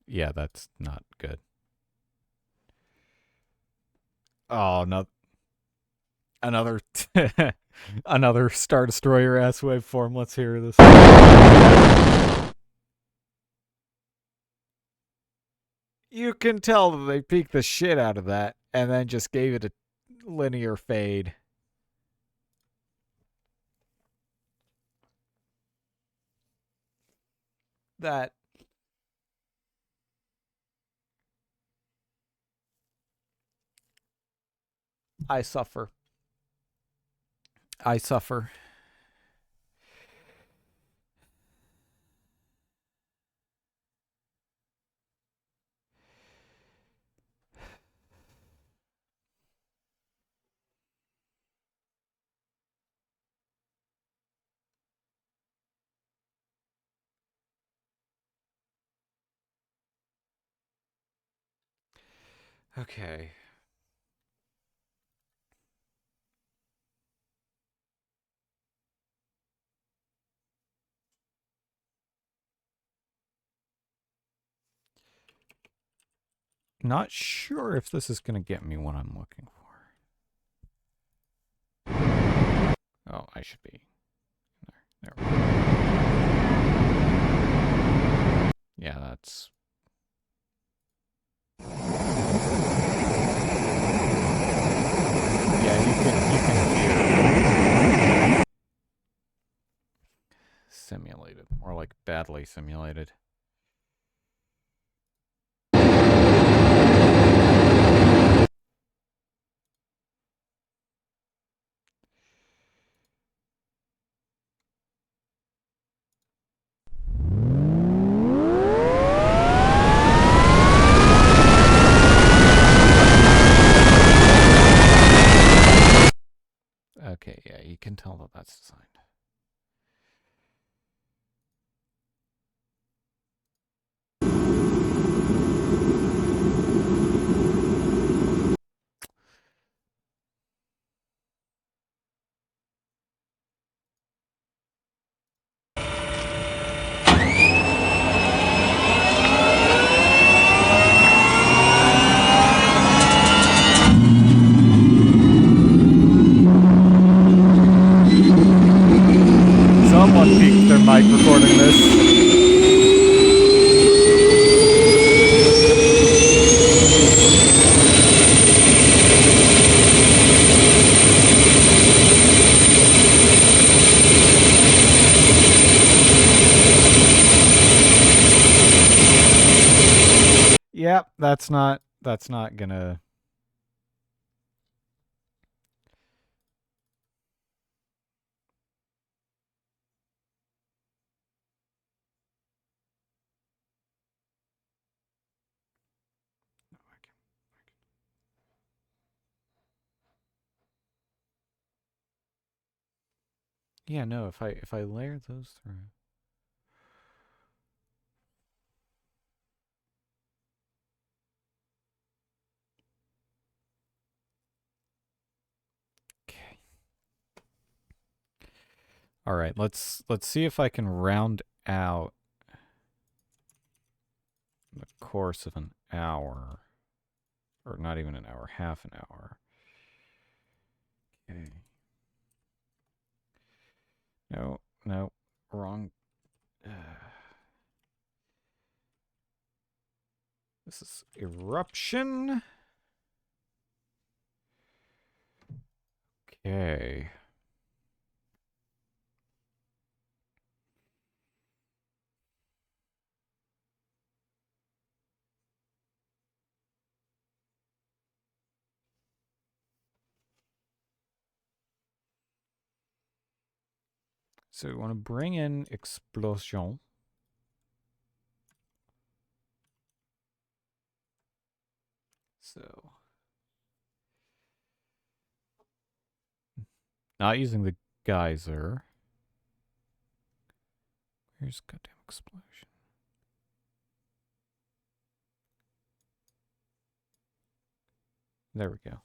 Yeah, that's not good. Oh, no. Another another Star Destroyer ass waveform. Let's hear this. You can tell that they peeked the shit out of that and then just gave it a linear fade. That I suffer. I suffer. Okay. Not sure if this is going to get me what I'm looking for. Oh, I should be. There we go. Yeah, that's... Yeah, you can hear. Simulated. More like badly simulated. Okay, yeah, you can tell that that's designed. Someone peeked their mic recording this. Yep, that's not gonna... Yeah, no, if I layer those through. Okay. All right, let's see if I can round out the course of an hour. Or not even an hour, half an hour. Okay. No, no, wrong. This is eruption. Okay. So we want to bring in explosion. So not using the geyser. Where's goddamn explosion? There we go.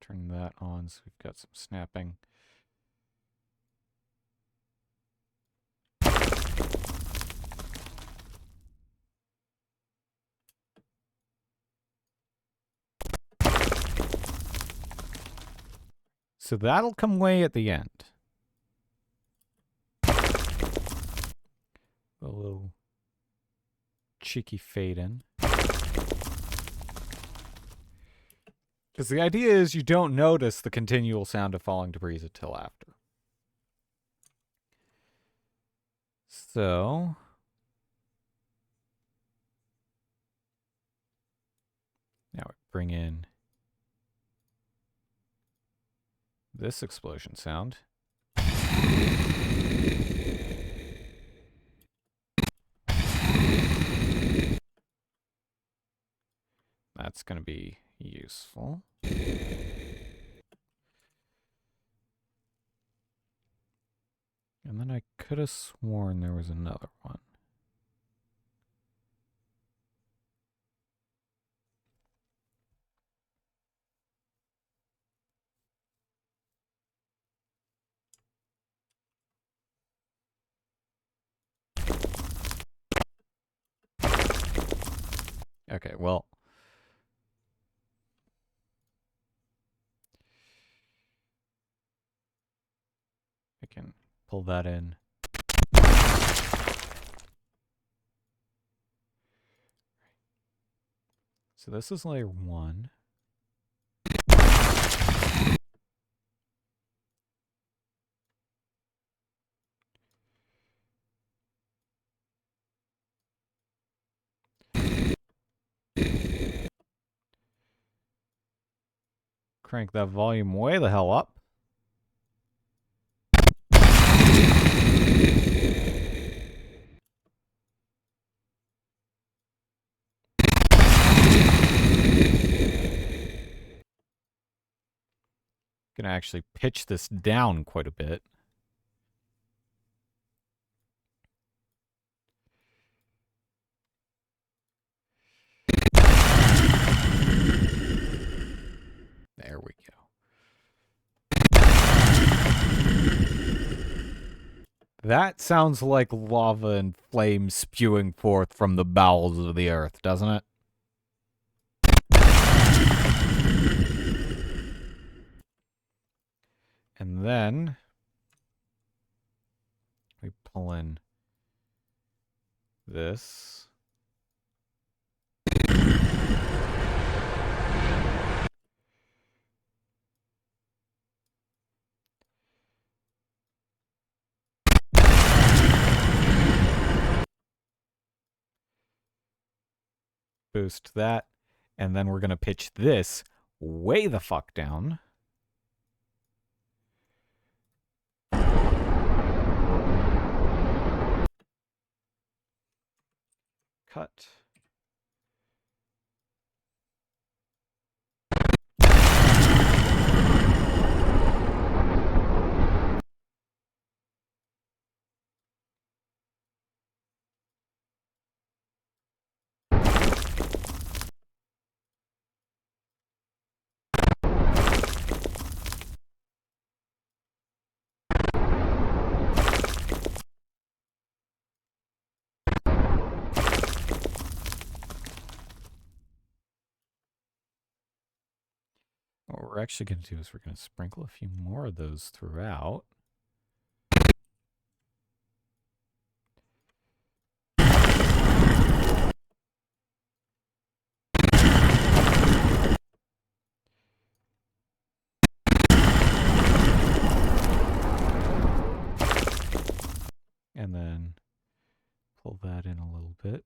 Turn that on so we've got some snapping. So that'll come way at the end. A little cheeky fade in. Because the idea is you don't notice the continual sound of falling debris until after. So now we bring in this explosion sound. That's going to be useful. And then I could have sworn there was another one. Okay, well. I can pull that in. So this is layer 1. Crank that volume way the hell up. Gonna actually pitch this down quite a bit. There we go. That sounds like lava and flames spewing forth from the bowels of the earth, doesn't it? And then we pull in this. boost that, and then we're going to pitch this way the fuck down. Cut. What we're actually going to do is we're going to sprinkle a few more of those throughout. And then pull that in a little bit.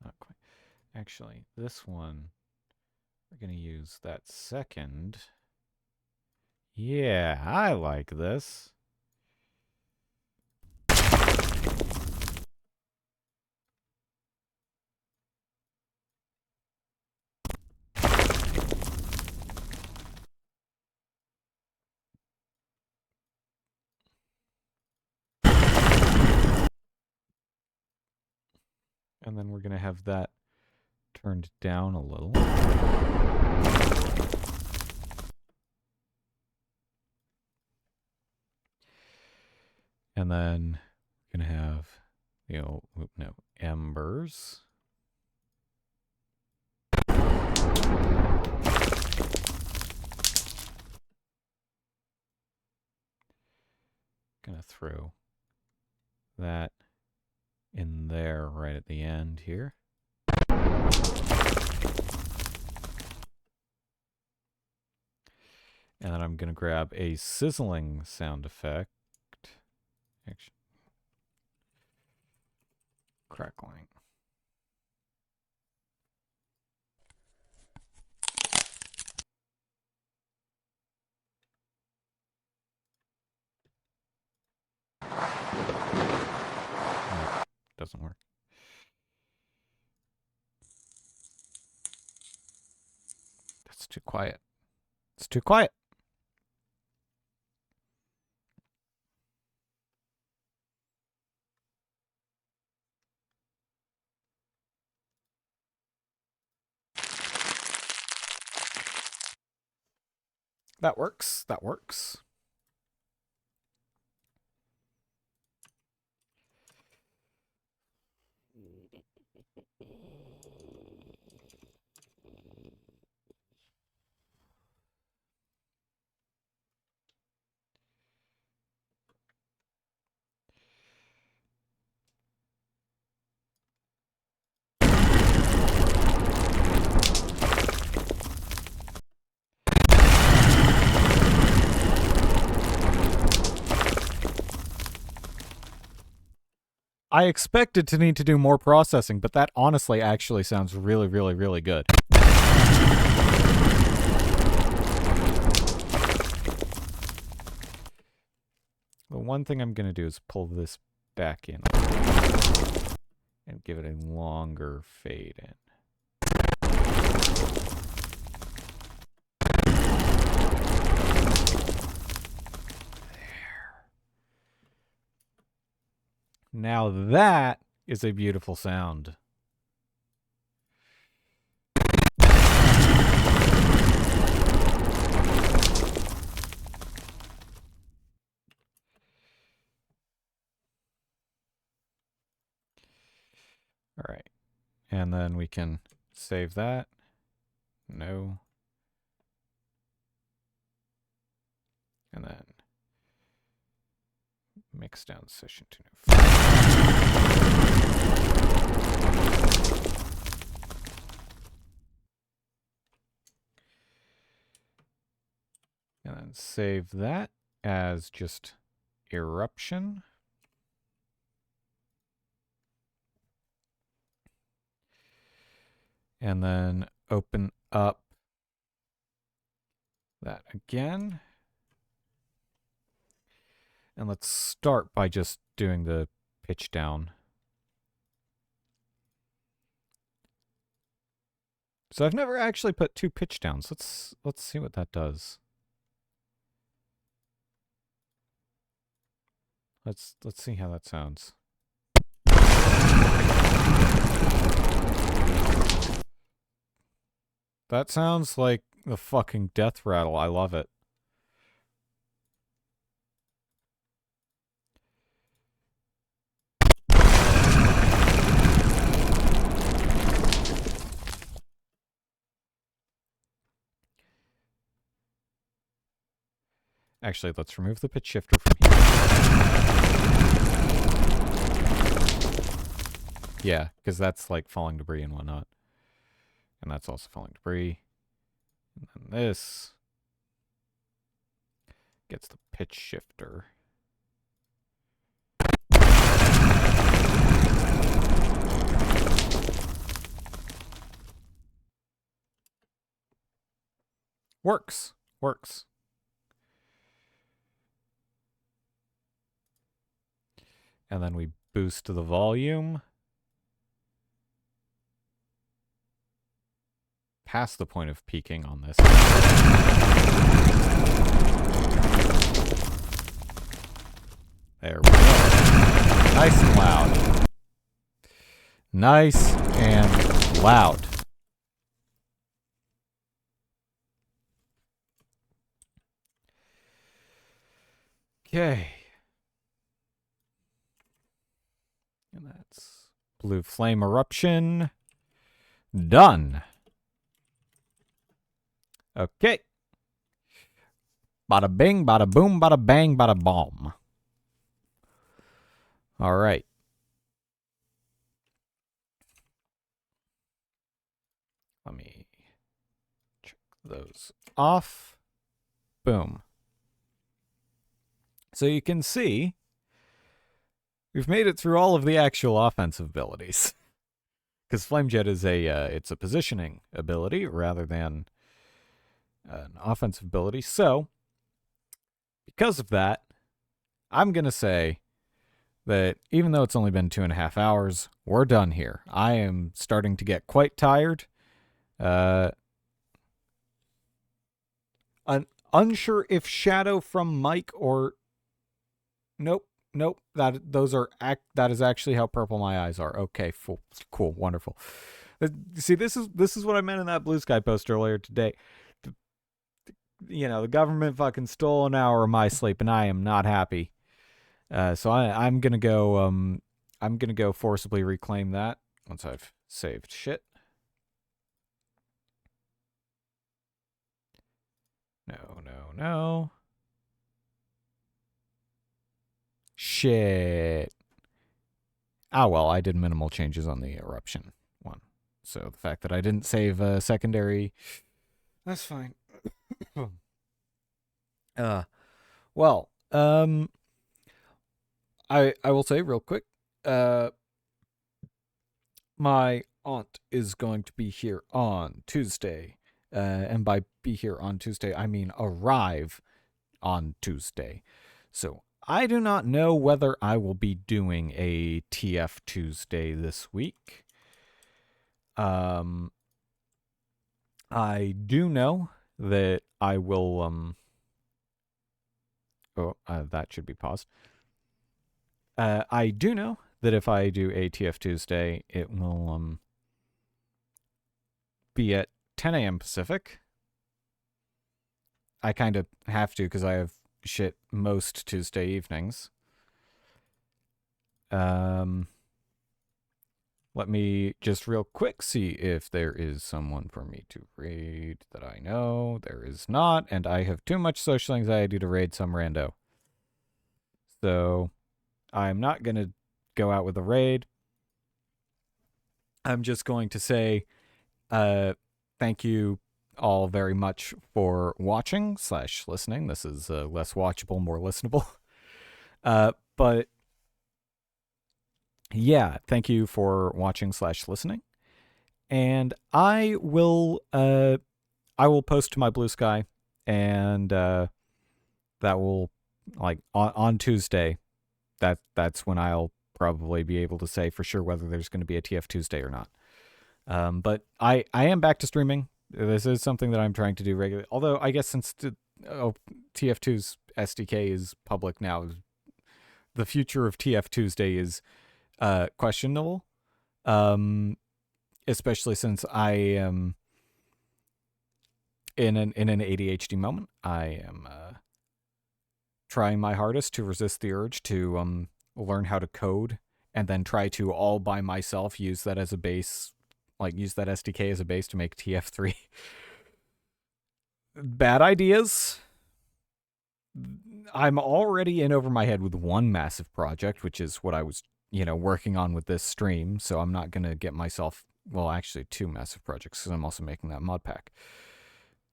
Not quite. Actually, this one, we're going to use that second. Yeah, I like this. And then we're going to have that turned down a little. And then we're going to have, embers. Gonna throw that in there right at the end here. And then I'm gonna grab a sizzling sound effect. Actually, crackling. No, doesn't work. That's too quiet. It's too quiet. That works. That works. I expected to need to do more processing, but that honestly actually sounds really, really, really good. The one thing I'm going to do is pull this back in and give it a longer fade in. Now that is a beautiful sound. All right. And then we can save that. No. And then mix down session to new. And then save that. as just eruption. And then open up that again. And let's start by just doing the pitch down. So I've never actually put 2 pitch downs. Let's see what that does. Let's see how that sounds. That sounds like the fucking death rattle. I love it. Actually, let's remove the pitch shifter from here. Yeah, because that's like falling debris and whatnot. And that's also falling debris. And then this gets the pitch shifter. Works. Works. And then we boost the volume past the point of peaking on this. There we go. Nice and loud. Nice and loud. Okay. And that's blue flame eruption. Done. Okay. Bada bing, bada boom, bada bang, bada bomb. All right. Let me check those off. Boom. So you can see we've made it through all of the actual offensive abilities. Because Flamejet is it's a positioning ability rather than an offensive ability. So, because of that, I'm going to say that even though it's only been 2.5 hours, we're done here. I am starting to get quite tired. Unsure if Shadow from Mike or... Nope. That is actually how purple my eyes are. Okay, cool, wonderful. See, this is what I meant in that Blue Sky post earlier today. You know, the government fucking stole an hour of my sleep, and I am not happy. So I'm gonna go forcibly reclaim that once I've saved shit. No. Shit. Ah, well, I did minimal changes on the eruption one. So the fact that I didn't save a secondary, that's fine. Well, I will say real quick, my aunt is going to be here on Tuesday. And by be here on Tuesday, I mean arrive on Tuesday. So I do not know whether I will be doing a TF Tuesday this week. I do know that I will, that should be paused. I do know that if I do a TF Tuesday, it will, be at 10 a.m. Pacific. I kind of have to because I have shit most Tuesday evenings. Let me just real quick see if there is someone for me to raid that I know. There is not, and I have too much social anxiety to raid some rando. So I'm not going to go out with a raid. I'm just going to say thank you all very much for watching / listening. This is less watchable, more listenable. But yeah, thank you for watching / listening. And I will post to my Blue Sky, and that will, like, on Tuesday. That's when I'll probably be able to say for sure whether there's going to be a TF Tuesday or not. But I am back to streaming. This is something that I'm trying to do regularly. Although I guess since TF2's SDK is public now, the future of TF Tuesday is questionable. Especially since I am in an ADHD moment. I am trying my hardest to resist the urge to learn how to code and then try to all by myself use that as a base, like use that SDK as a base to make TF3. Bad ideas. I'm already in over my head with one massive project, which is what I was, working on with this stream. So I'm not going to get myself, well, actually 2 massive projects because I'm also making that mod pack.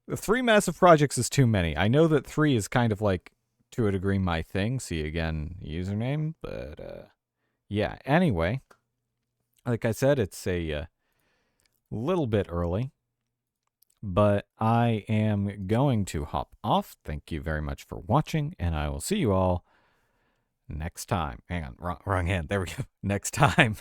The 3 massive projects is too many. I know that 3 is kind of like, to a degree, my thing. See again, username. But yeah, anyway, like I said, it's a little bit early, but I am going to hop off. Thank you very much for watching, and I will see you all next time. Hang on, wrong hand. There we go. Next time.